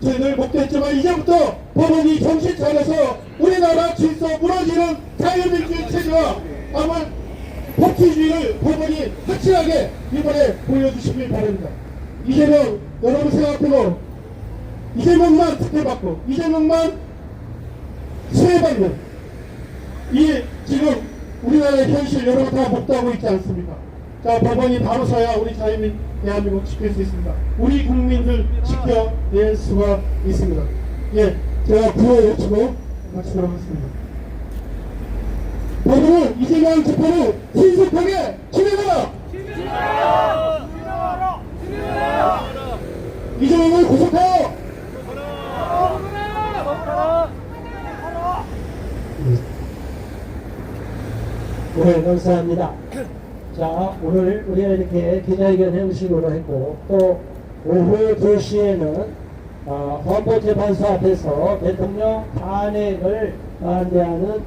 저희들 목도했지만 이제부터 법원이 정신 차려서 우리나라 질서 무너지는 자유민주주의 체제와 아마 법치주의를 법원이 확실하게 이번에 보여주시길 바랍니다. 이재명 여러분 생각해도 이재명만 특혜받고 이재명만 수혜받는 이 지금 우리나라의 현실 여러분 다 목도하고 있지 않습니까? 자, 법원이 바로 서야 우리 자유민 대한민국 지킬 수 있습니다. 우리 국민들 지켜낼 수가 있습니다. 예, 제가 구호 외치고 마치도록 하겠습니다. 법원은 이재명 재판을 신속하게 진행하라! 이재명을 구속하라! 네, 감사합니다. 자, 오늘 우리가 이렇게 기자회견 형식으로 했고, 또 오후 2시에는 헌법재판소 앞에서 대통령 탄핵을 반대하는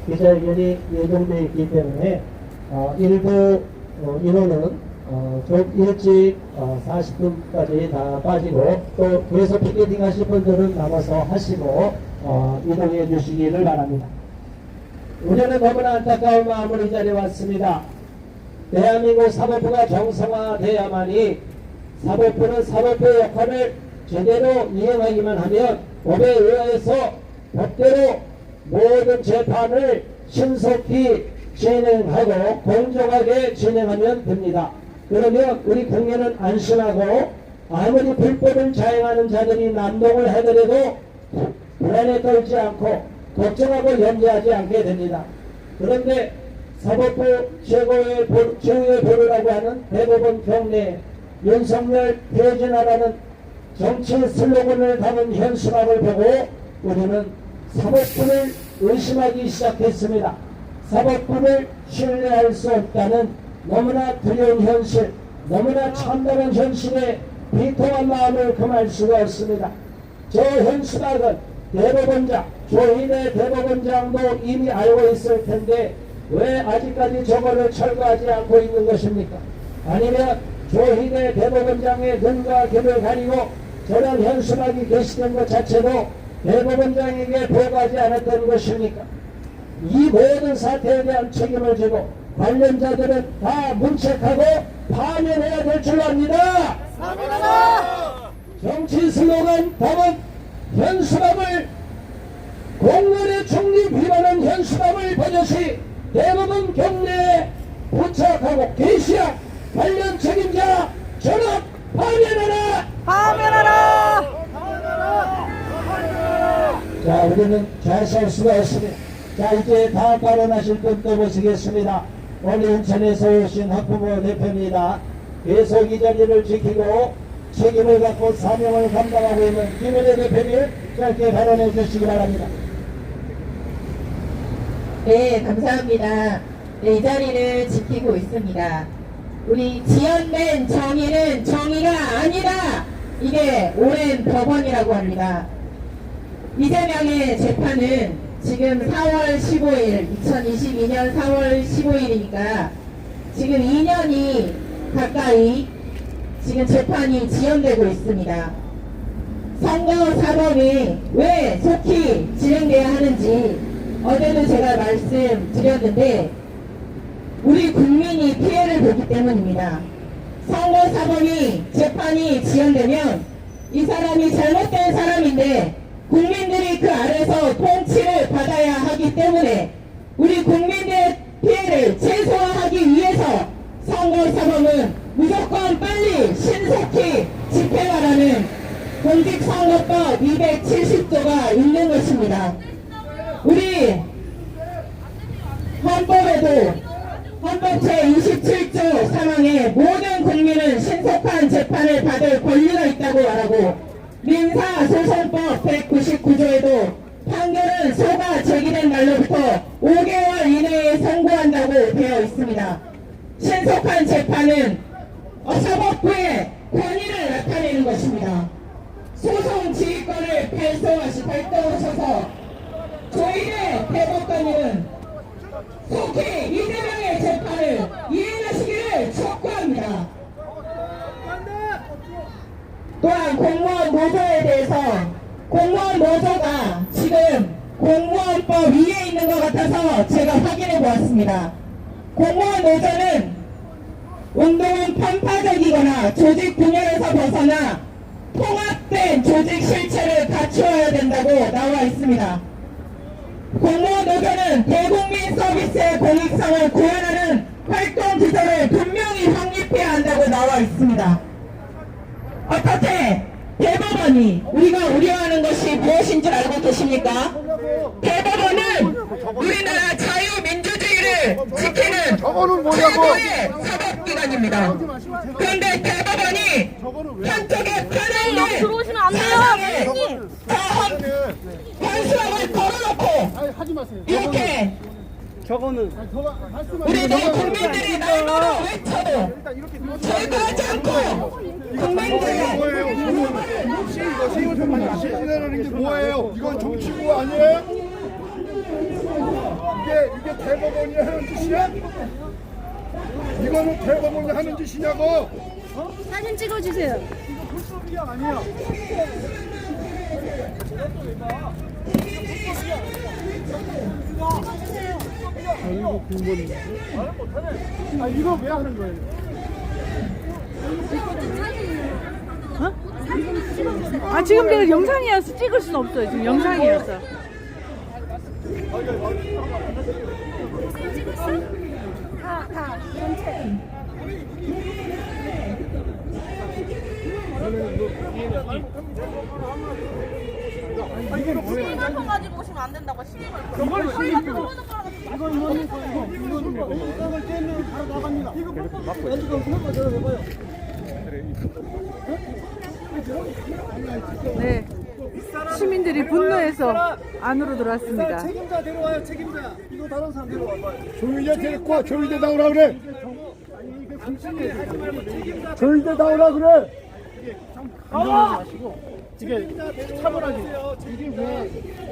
기자회견이 예정되어 있기 때문에 일부 인원은 좀 일찍 40분까지 다 빠지고, 또 계속 피켓팅 하실 분들은 남아서 하시고 이동해 주시기를 바랍니다. 우리는 너무나 안타까운 마음으로 이 자리에 왔습니다. 대한민국 사법부가 정상화돼야만이 사법부는 사법부의 역할을 제대로 이행하기만 하면 법에 의해서 법대로 모든 재판을 신속히 진행하고 공정하게 진행하면 됩니다. 그러면 우리 국민은 안심하고 아무리 불법을 자행하는 자들이 난동을 하더라도 불안에 떨지 않고 걱정하고 염려하지 않게 됩니다. 그런데 사법부 최후의 보루라고 하는 대법원 경내 윤석열 퇴진하라는 정치 슬로건을 담은 현수막을 보고 우리는 사법부를 의심하기 시작했습니다. 사법부를 신뢰할 수 없다는 너무나 두려운 현실, 너무나 참담한 현실에 비통한 마음을 금할 수가 없습니다. 저 현수막은 대법원장, 조희대 대법원장도 이미 알고 있을 텐데 왜 아직까지 저거를 철거하지 않고 있는 것입니까? 아니면 조희대 대법원장의 눈과 귀를 가리고 저런 현수막이 게시된 것 자체도 대법원장에게 보고하지 않았던 것입니까? 이 모든 사태에 대한 책임을 지고 관련자들은 다 문책하고 파면해야 될 줄 압니다. 정치 슬로건 법원 현수막을 공무원의 중립 위반한 현수막을 버젓이 대법원 경내에 부착하고 게시한 관련 책임자 전업 파면하라! 파면하라! 자, 우리는 잘 살 수가 없습니다. 자, 이제 다음 발언하실 분 또 모시겠습니다. 오늘 인천에서 오신 학부모 대표입니다. 계속 이 자리를 지키고 책임을 갖고 사명을 감당하고 있는 김은혜 대표님 짧게 발언해 주시기 바랍니다. 네, 감사합니다. 네, 이 자리를 지키고 있습니다. 우리 지연된 정의는 정의가 아니다. 이게 오랜 법원이라고 합니다. 이재명의 재판은 지금 4월 15일, 2022년 4월 15일이니까 지금 2년이 가까이 지금 재판이 지연되고 있습니다. 선거사법이 왜 속히 진행돼야 하는지 어제도 제가 말씀드렸는데 우리 국민이 피해를 보기 때문입니다. 선거사법이 재판이 지연되면 이 사람이 잘못된 사람인데 국민들이 그 아래서 통치를 받아야 하기 때문에 우리 국민들의 피해를 최소화하기 위해서 선거사법은 무조건 빨리 신속히 집행하라는 공직선거법 270조가 있는 것입니다. 우리 헌법에도 헌법 제27조 3항에 모든 국민은 신속한 재판을 받을 권리가 있다고 말하고 민사소송법 199조에도 판결은 소가 제기된 날로부터 5개월 이내에 선고한다고 되어 있습니다. 신속한 재판은 사법부의 권위를 나타내는 것입니다. 소송 지휘권을 발동하셔서 조희대 대법관님은 속히 이재명의 재판을 이행하시기를 촉구합니다. 또한 이러한 공무원 노조에 대해서 공무원 노조가 지금 공무원법 위에 있는 것 같아서 제가 확인해 보았습니다. 공무원 노조는 운동은 편파적이거나 조직 분열에서 벗어나 통합된 조직 실체를 갖추어야 된다고 나와 있습니다. 공무원 노조는 대국민 서비스의 공익성을 구현하는 활동 기조를 분명히 확립해야 한다고 나와 있습니다. 어떻게 대법원이 우리가 우려하는 것이 무엇인 줄 알고 계십니까? 대법원은 우리나라 자유민주주의를 지키는 최고의 사법기관입니다. 그런데 대법원이 한쪽의 편향을 들어오시면 안 돼요, 현수막을 걸어놓고 이렇게 우리도 국민들이 날마다 외쳐도 제거하지 않고 국민들의 시진하는 게 뭐예요? 이건 정치구 아니에요? 이게 대법원이 하는 짓이야? 이거는 대법원이 하는 짓이냐고? 사진 찍어주세요. 아니야. 이거 왜 하는 거예요? 아 지금 내가 영상이어서 찍을 수는 없어요. 지금 영상이어서. 다 전체. 시민을 가지고 오시면 안 된다고 시민을. 네. 시민들이 분노해서 안으로 들어왔습니다. 책임자 데려와요, 책임자. 이거 다른 사람 데려와봐요. 조의대 데리고 와. 조의대 나오라 그래. 조의대 나오라 그래. 이게 차분하게 이게 왜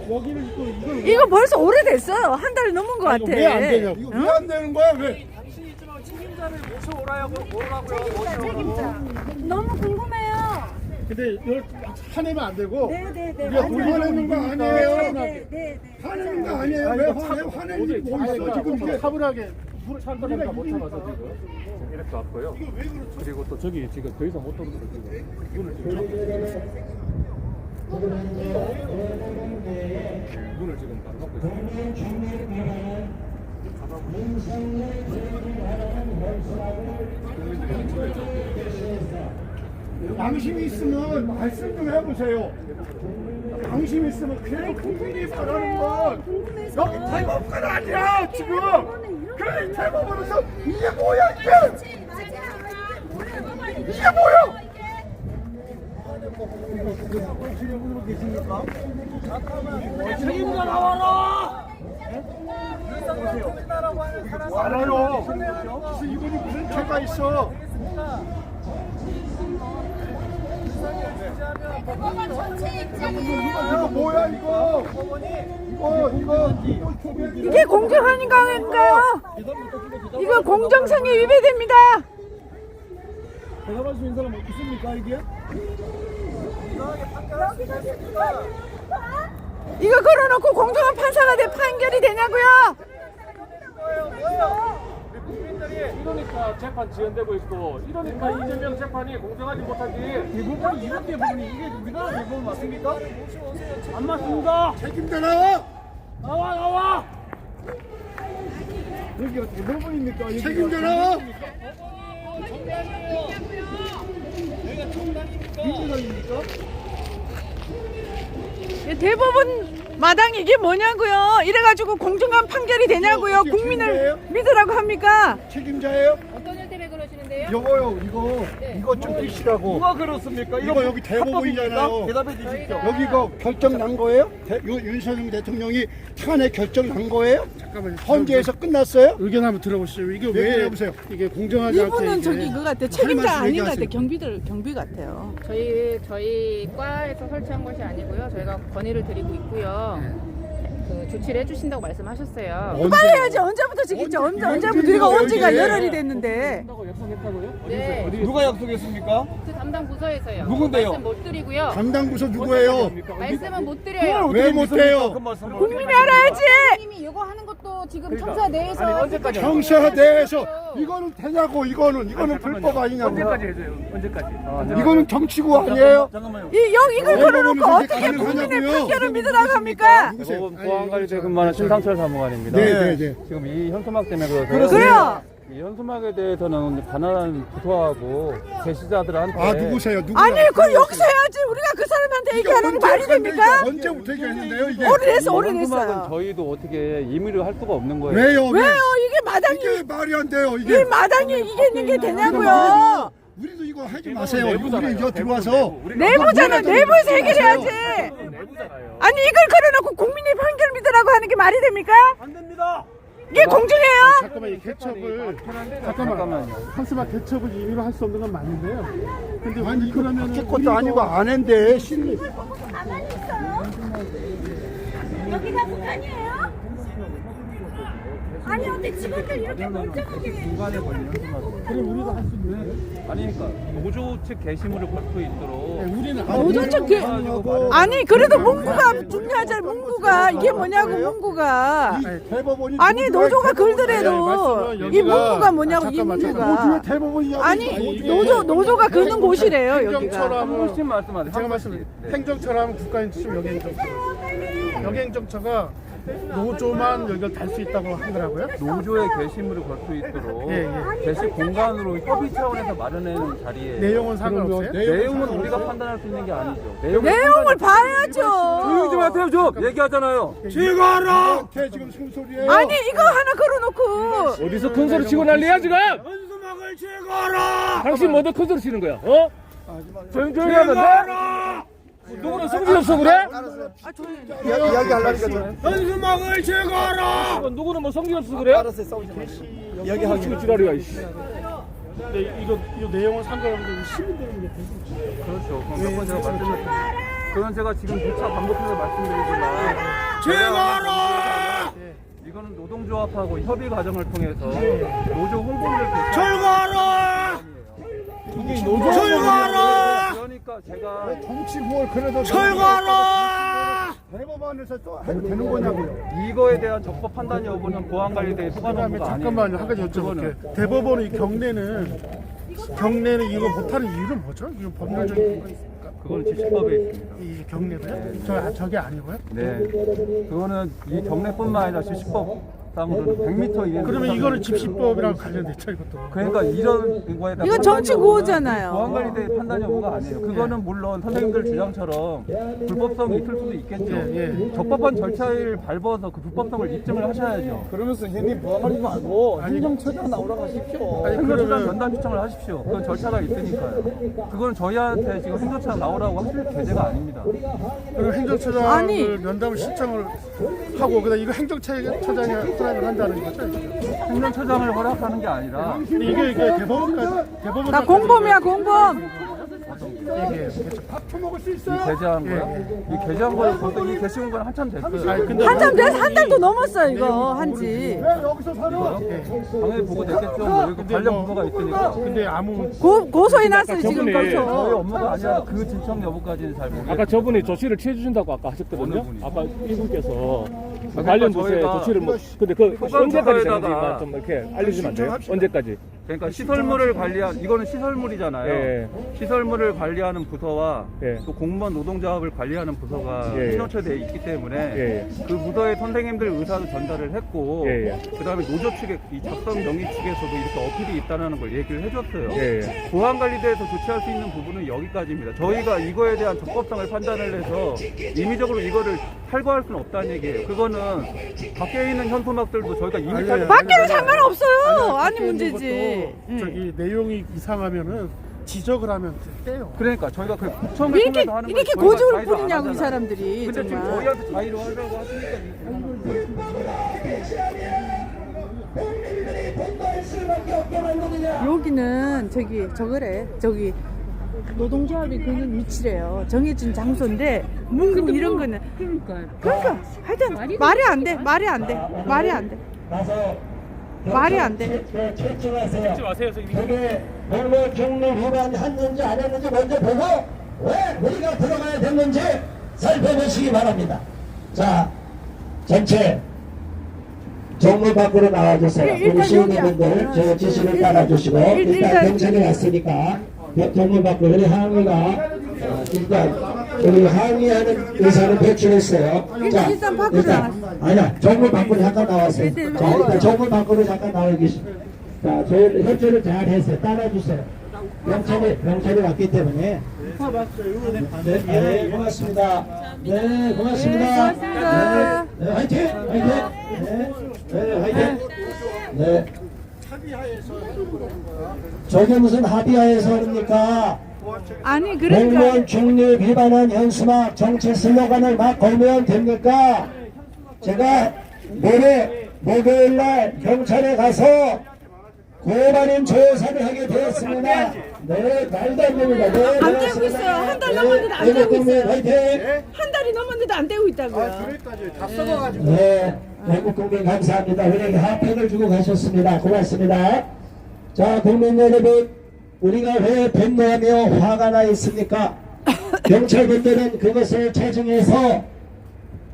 여기를 또 이걸 이거 벌써 오래됐어요. 한 달 넘은 것 같아. 왜 안 되냐고. 이거 왜 안 되는 거야? 왜? 책임자를 모셔오라고요. 너무 궁금해요. 근데 이걸 화내면 안 되고 네네네. 우리가 화내는 거 아니에요. 네네. 화내는 거 아니에요. 왜 화내는 게 뭐 있어 지금 이게. 차분하게 찬거리가 못 참아서 지금 이렇게 왔고요. 그리고 또 저기 지금 더 이상 못 들어오는 문을 지금 다 막고 있습니다. 양심이 있으면 말씀 좀 해보세요. 양심이 있으면 그냥 국민이 바라는 건 여기 대법관 아니야 지금. 그래 대법원에서 이게 뭐야 이게? 이게 뭐야? 책임자 나와라! 알아요. 무슨 이분이 무슨 죄가 있어? 대법원 전체 입장이에요. 이거 뭐야 이거? 이거 이게 공정한가요? 이거 공정성이 위배됩니다. 대답할 수 있는 사람 있습니까 이게? 이거 걸어놓고 공정한 판사가 판결이 되냐고요? 이러니까 재판 지연되고 있고 이러니까 이재명 재판이 공정하지 못하지. 대법원이 이렇게 보니 이게 우리나라 대법원 맞습니까? 안 맞습니다. 책임자 나와. 나와. 여기가 대법원입니까? 책임자 나와. 대법원 마당이 이게 뭐냐고요? 이래가지고 공정한 판결이 되냐고요? 이거 국민을 책임자예요? 믿으라고 합니까? 책임자예요? 어떤 일 때문에 그러시는데요? 여보요 이거 좀 띄시라고. 누가 그렇습니까? 이거 여기 대법원이잖아요. 대답해 주십시오. 여기 이거 결정 난 거예요? 윤석열 대통령이 탄핵 결정 난 거예요? 잠깐만요. 헌재에서 끝났어요? 의견 한번 들어보시죠. 이게 왜 왜 들어보세요? 이게 공정하지 않게 이분은 이게 저기 그거 같아. 책임자 말씀 아닌 것 같아. 얘기하세요. 경비 같아요. 저희 과에서 설치한 것이 아니고요. 저희가 건의를 드리고 있고요. 그 조치를 해주신다고 말씀하셨어요. 빨리 해야지. 언제부터 지키죠? 언제부터 우리가 언제가 열흘이 됐는데. 한다고 약속했다고요? 네. 누가 약속했습니까? 그 담당 부서에서요. 누군데요? 말씀 못 드리고요. 담당 부서 누구예요? 말씀은 못 드려요. 왜 못해요? 국민이 알아야지. 님이 이거 하는 것도 지금 청사 내에서 언제까지 경사 내에서 이거는 되냐고 이거는 불법 아니냐고. 언제까지 해줘요? 언제까지? 이거는 정치구 아니에요? 이걸 걸어놓고 어떻게 국민의 판결을 믿으라고 합니까? 보안관리대 근무하는 신상철 사무관입니다. 네. 지금 이 현수막 때문에 그러세요. 그래요. 이 현수막에 대해서는 관할한 부서하고 제시자들한테 아 누구세요? 누구? 아니 그걸 욕해야지. 우리가 그 사람한테 얘기하는 게 말이 됩니까? 언제부터 얘기했는데요 이게? 오래됐어요. 현수막은 저희도 어떻게 임의로 할 수가 없는 거예요. 왜요? 왜요? 이게 마당이 이게 말이 안 돼요 이 이게. 마당이 이게 있는 게 되냐고요. 우리도 이거 하지 마세요. 우리 이거 들어와서 내부잖아. 내부에서 해결해야지. 아니 이걸 걸어놓고 국민의 판결 믿으라고 하는 게 말이 됩니까? 안 됩니다. 이게 공정해요? 잠깐만 이 개첩을 잠깐만요. 한수막 개첩을 임의로 할 수 없는 건 맞는데요. 근데 아니 이거 그러면은 밖에 것도 아니고 안 했는데 여기가 북한이에요? 아니 어떻게 직원들 이렇게 멀쩡하게 그럼 우리도 할 수 있는. 아니 그러니까 노조 측 게시물을 걸 수 있도록 우리는 노조적 아니 그래도 문구가 중요하잖아. 문구가 이게 뭐냐고 문구가. 대법원이 아니 노조가 글더라도 이 문구가 뭐냐고 이 잠깐만, 문구가. 대법원이야. 아니 노조가 그는 곳이래요 여기가. 행정처라면 훨씬 말씀하세요. 제가 말씀 행정처라면 국가행정 여기행정처. 여기행정처가 노조만 여기를 달 수 있다고 하더라고요. 노조의 게시물을 걸 수 있도록 예. 게시 공간으로 협의 차원에서 마련해놓은 자리에 내용은 상관없어요? 내용은 우리가 판단할 수 있는 게 아니죠. 내용을 봐야죠. 조용히 좀 하세요 좀. 얘기하잖아요. 지가라. 지금 숨소리예요. 아니 이거 하나 걸어놓고 어디서 큰 소리 치고 난리야 지금? 현수막을 지가라. 당신 뭐더 큰 소리 치는 거야? 어? 조용히 하면 돼? 누구는 성질 없어 그래? 이야기하려니까 현수막을 지가라. 누구는 뭐 성질 없어 그래? 알았어 싸우지 마. 이야기하고 지랄이야 이씨. 근데 이거 내용은 상관없는데 시민들은 이게 되게 그렇죠. 그건 제가 말씀드렸죠. 그건 제가 지금 누차 반복해서 말씀드리지만 지가라. 이거는 노동조합하고 협의 과정을 통해서 노조 홍보를 철거하라. 이게 철거하라. 그러니까 제가 정치 뭘 그래도 철거하라. 대법원에서 또 해도 되는 거냐고요. 이거에 대한 적법 판단 여부는 보안관리대의 소관업무가 아니에요. 잠깐만요. 한 가지 여쭤볼게요. 대법원의 이 경례는 이거 못하는 이유는 뭐죠? 이거 법률적인 근거가 있습니까? 그거는 집시법에 있습니다. 이 경례도요? 저게 아니고요? 네. 그거는 이 경례뿐만 아니라 집시법 땅으로는 100m 이내. 그러면 이거는 집시법이랑 관련됐죠, 이것도. 그러니까 이런 거에 이건 정치 구호잖아요. 보안관리대 판단 여부가 아니에요. 그거는 물론 선생님들 주장처럼 불법성이 있을 수도 있겠죠. 적법한 절차를 밟아서 그 불법성을 입증을 하셔야죠. 그러면서 형님 보안관리 말고 행정처장 나오라고 하십시오. 행정처장 면담 신청을 하십시오. 그건 절차가 있으니까요. 그건 저희한테 지금 행정처장 나오라고 하실 계제가 아닙니다. 그리고 행정처장을 아니. 면담을 신청을 하고 그다음 이거 행정처장이 허락을 한다는 거죠? 행정처장을 허락하는 게 아니라 이게 대법원까지 나 공범이야 공범. 밥 처먹을 수 이 있어요? 게재한 거요. 이 게재한 거를 벌써 이 게시한 건 한참 됐어요. 근데 한참 돼서 한 달도 넘었어 이거 한지. 왜 여기서 살아? 당연히 보고 됐겠죠. 뭐 여기 관련 부서가 있으니까. 근데 아무 고소해 놨어요 지금 저희 벌써. 업무가 아니라 그 진척 여부까지는 잘 모르겠어요. 아까 저분이 조치를 취해주신다고 아까 하셨거든요. 어느 분이? 아까 이분께서 그러니까 관련 부서에 저희가 조치를 뭐 근데 그 소관 언제까지 부서에다가 되는지만 좀 이렇게 알려주시면 안 돼요? 언제까지? 그러니까 시설물을 관리한 이거는 시설물이잖아요. 예. 시설물을 관리하는 부서와 예. 또 공무원 노동조합을 관리하는 부서가 예. 신호처되어 있기 때문에 예. 그 부서의 선생님들 의사도 전달을 했고 예. 그다음에 노조 측의 이 작성 명의 측에서도 이렇게 어필이 있다는 걸 얘기를 해줬어요. 예. 보안관리대에서 조치할 수 있는 부분은 여기까지입니다. 저희가 이거에 대한 적법성을 판단을 해서 임의적으로 이거를 탈거할 수는 없다는 얘기예요. 그거는 밖에 있는 현수막들도 저희가 이미 탈거. 밖에는 상관없어요. 아니 문제지. 저기 내용이 이상하면은 지적을 하면 떼요. 그러니까 저희가 그 구청을 이렇게 통해서 하는 이렇게 걸 저희가 고집을 자의도 안 부리냐고 이 하잖아요. 사람들이 근데 지금 정말. 저희한테 자의로 하려고 하시니까 여기는 저거래 저기 노동조합이 그는 위치래요. 정해진 장소인데 문구 이런 거는 그러니까 하여튼 말이 안 돼. 말이 안 돼. 채찍하세요. 그게 공무원 중립 위반했는지 안 했는지 먼저 보고 왜 우리가 들어가야 됐는지 살펴보시기 바랍니다. 자, 전체 정문 밖으로 나와주세요. 우리 일단 시민분들 여기 제 지시를 따라주시고 일단 경찰이 왔으니까 정문 밖으로 우리 항의가 일단 우리 항의하는 의사를 배출했어요. 자, 일단 밖으로 나왔어. 아니야, 정문 밖으로 잠깐 나왔어요. 자, 일단 정문 밖으로 잠깐 나와 계십니다. 자, 저희 협조를 잘 했어요. 따라주세요. 경찰이 왔기 때문에. 네, 고맙습니다. 네, 고맙습니다. 네, 고맙습니다. 네, 화이팅! 화이팅! 네, 화이팅! 네. 저게 무슨 합의하에서 합니까? 아니 그러니까 공무원 중립 위반한 현수막 정치 슬로건을 막 걸면 됩니까? 제가 모레 목요일날 경찰에 가서 고발인 조사를 하게 되었습니다. 네, 말도 안 됩니다. 네, 안 되고 있어요. 한 달 넘었는데 안 되고 있어요. 화이팅! 한 달이 넘었는데 안 되고 있다고요. 다 썩어가지고. 네, 외국 국민 감사합니다. 우리에게 핫팩을 주고 가셨습니다. 고맙습니다. 자, 국민 여러분, 우리가 왜 분노하며 화가 나 있습니까? 경찰분들은 그것을 체증해서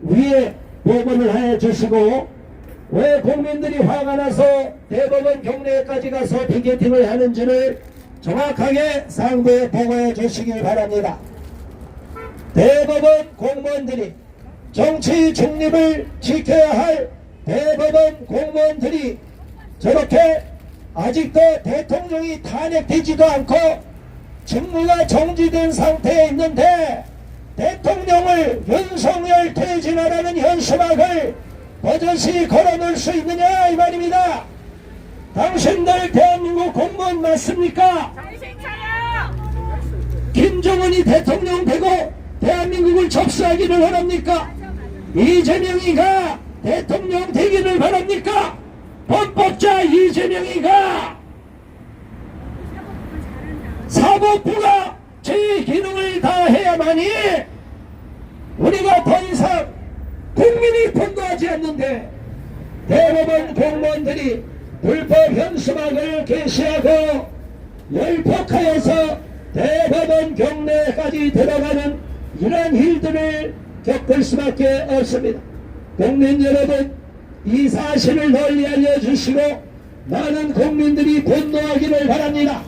위에 보고를 해 주시고, 왜 국민들이 화가 나서 대법원 경내까지 가서 피켓팅을 하는지를 정확하게 상부에 보고해 주시길 바랍니다. 대법원 공무원들이 정치 중립을 지켜야 할 대법원 공무원들이 저렇게 아직도 대통령이 탄핵되지도 않고 직무가 정지된 상태에 있는데 대통령을 윤석열 퇴진하라는 현수막을 버젓이 걸어놓을 수 있느냐 이 말입니다. 당신들 대한민국 공무원 맞습니까? 정신 차려! 김정은이 대통령 되고 대한민국을 접수하기를 원합니까? 이재명이가 대통령 되기를 바랍니까? 헌법자 이재명이가 사법부가 제 기능을 다해야만이 우리가 더 이상 국민이 분노하지 않는데 대법원 공무원들이 불법 현수막을 게시하고 열폭하여서 대법원 경내까지 들어가는 이러한 일들을 겪을 수밖에 없습니다. 국민 여러분, 이 사실을 널리 알려주시고 많은 국민들이 분노하기를 바랍니다.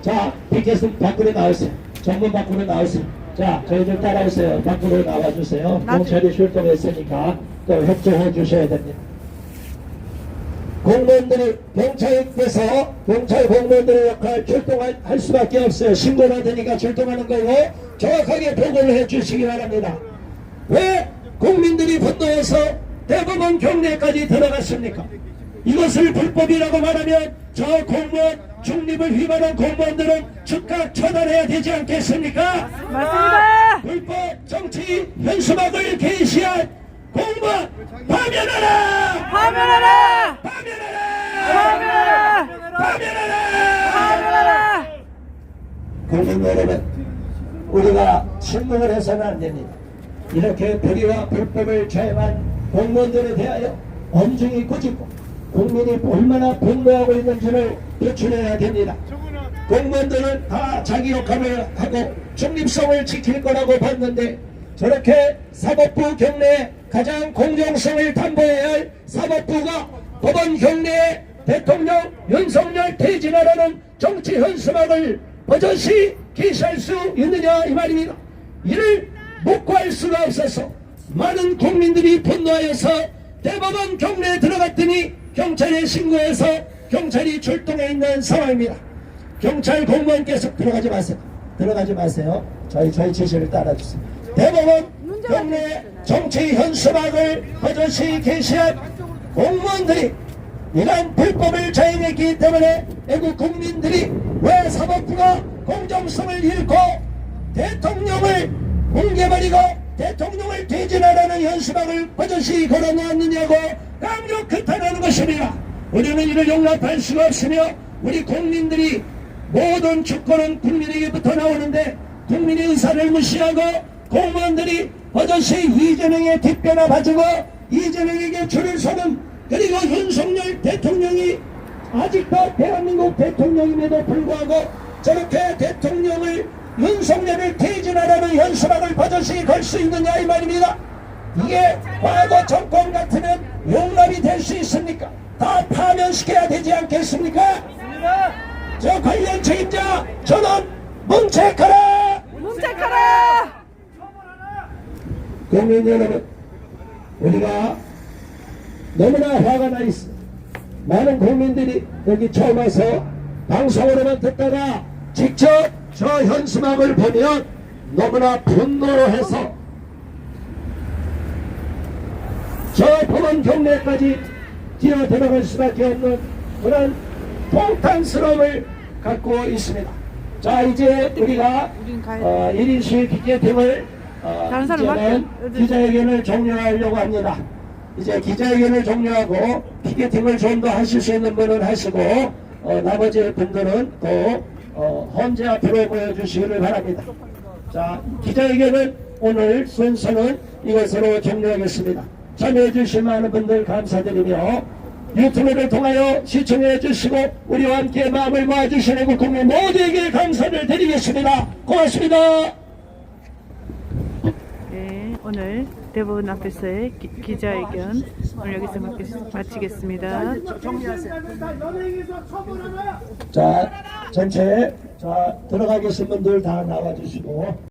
자, 피켓은 밖으로 나오세요. 정문 밖으로 나오세요. 자, 저희들 따라오세요. 밖으로 나와주세요. 경찰이 출동했으니까 또 협조해 주셔야 됩니다. 공무원들이 경찰에서 경찰 공무원들의 역할 출동할 수밖에 없어요. 신고가 되니까 출동하는 거고 정확하게 보고를 해 주시기 바랍니다. 왜 국민들이 분노해서 대법원 경내까지 들어갔습니까? 이것을 불법이라고 말하면 저 공무원 중립을 위반한 공무원들은 즉각 처단해야 되지 않겠습니까? 맞습니다. 불법 정치 현수막을 게시한 공무원 파면하라! 파면하라! 파면하라! 파면하라! 파면하라! 국민 여러분, 우리가 침묵을 해서는 안 됩니다. 이렇게 불의와 불법을 저행한 공무원들에 대하여 엄중히 꾸짖고 국민이 얼마나 분노하고 있는지를 표출해야 됩니다. 공무원들은 다 자기 역할을 하고 중립성을 지킬 거라고 봤는데 저렇게 사법부 경내에 가장 공정성을 담보해야 할 사법부가 법원 경내에 대통령 윤석열 퇴진하라는 정치 현수막을 버젓이 게시할 수 있느냐 이 말입니다. 이를 묵과할 수가 없어서 많은 국민들이 분노하여서 대법원 경내에 들어갔더니 경찰에 신고해서 경찰이 출동해 있는 상황입니다. 경찰 공무원께서 들어가지 마세요. 들어가지 마세요. 저희 지시를 따라주세요. 대법원 경내 정치 현수막을 버젓이 게시한 공무원들이 이러한 불법을 저행했기 때문에 애국 국민들이 왜 사법부가 공정성을 잃고 대통령을 뭉개버리고 대통령을 퇴진하라는 현수막을 버젓이 걸어놓았느냐고 강력 규탄하는 것입니다. 우리는 이를 용납할 수가 없으며 우리 국민들이 모든 주권은 국민에게부터 나오는데 국민의 의사를 무시하고 공무원들이 버젓이 이재명의 뒷변화 봐주고 이재명에게 줄을 서는 그리고 윤석열 대통령이 아직도 대한민국 대통령임에도 불구하고 저렇게 대통령을 윤석열을 퇴진하라는 현수막을 버젓이 걸 수 있느냐 이 말입니다. 이게 과거 정권 같으면 용납이 될 수 있습니까? 다 파면시켜야 되지 않겠습니까? 저 관련 책임자 저는 문책하라! 문책하라! 국민 여러분, 우리가 너무나 화가 나 있어. 많은 국민들이 여기 처음 와서 방송으로만 듣다가 직접 저 현수막을 보면 너무나 분노해서 저 법원 경내까지 뛰어 들어갈 수밖에 없는 그런 폭탄스러움을 갖고 있습니다. 자, 이제 우리가 1인 시위 피켓팅을 이제는 기자회견을 종료하려고 합니다. 이제 기자회견을 종료하고 피켓팅을 좀 더 하실 수 있는 분은 하시고 나머지 분들은 또 헌재 앞으로 모여주시기를 바랍니다. 자, 기자회견은 오늘 순서는 이것으로 종료하겠습니다. 참여해 주신 많은 분들 감사드리며 유튜브를 통하여 시청해 주시고 우리와 함께 마음을 모아주신 애국 국민 모두에게 감사를 드리겠습니다. 고맙습니다. 네, 오늘 대법원 앞에서의 기자회견 오늘 여기서 마치겠습니다. 자, 전체 자 들어가 계신 분들 다 나와주시고.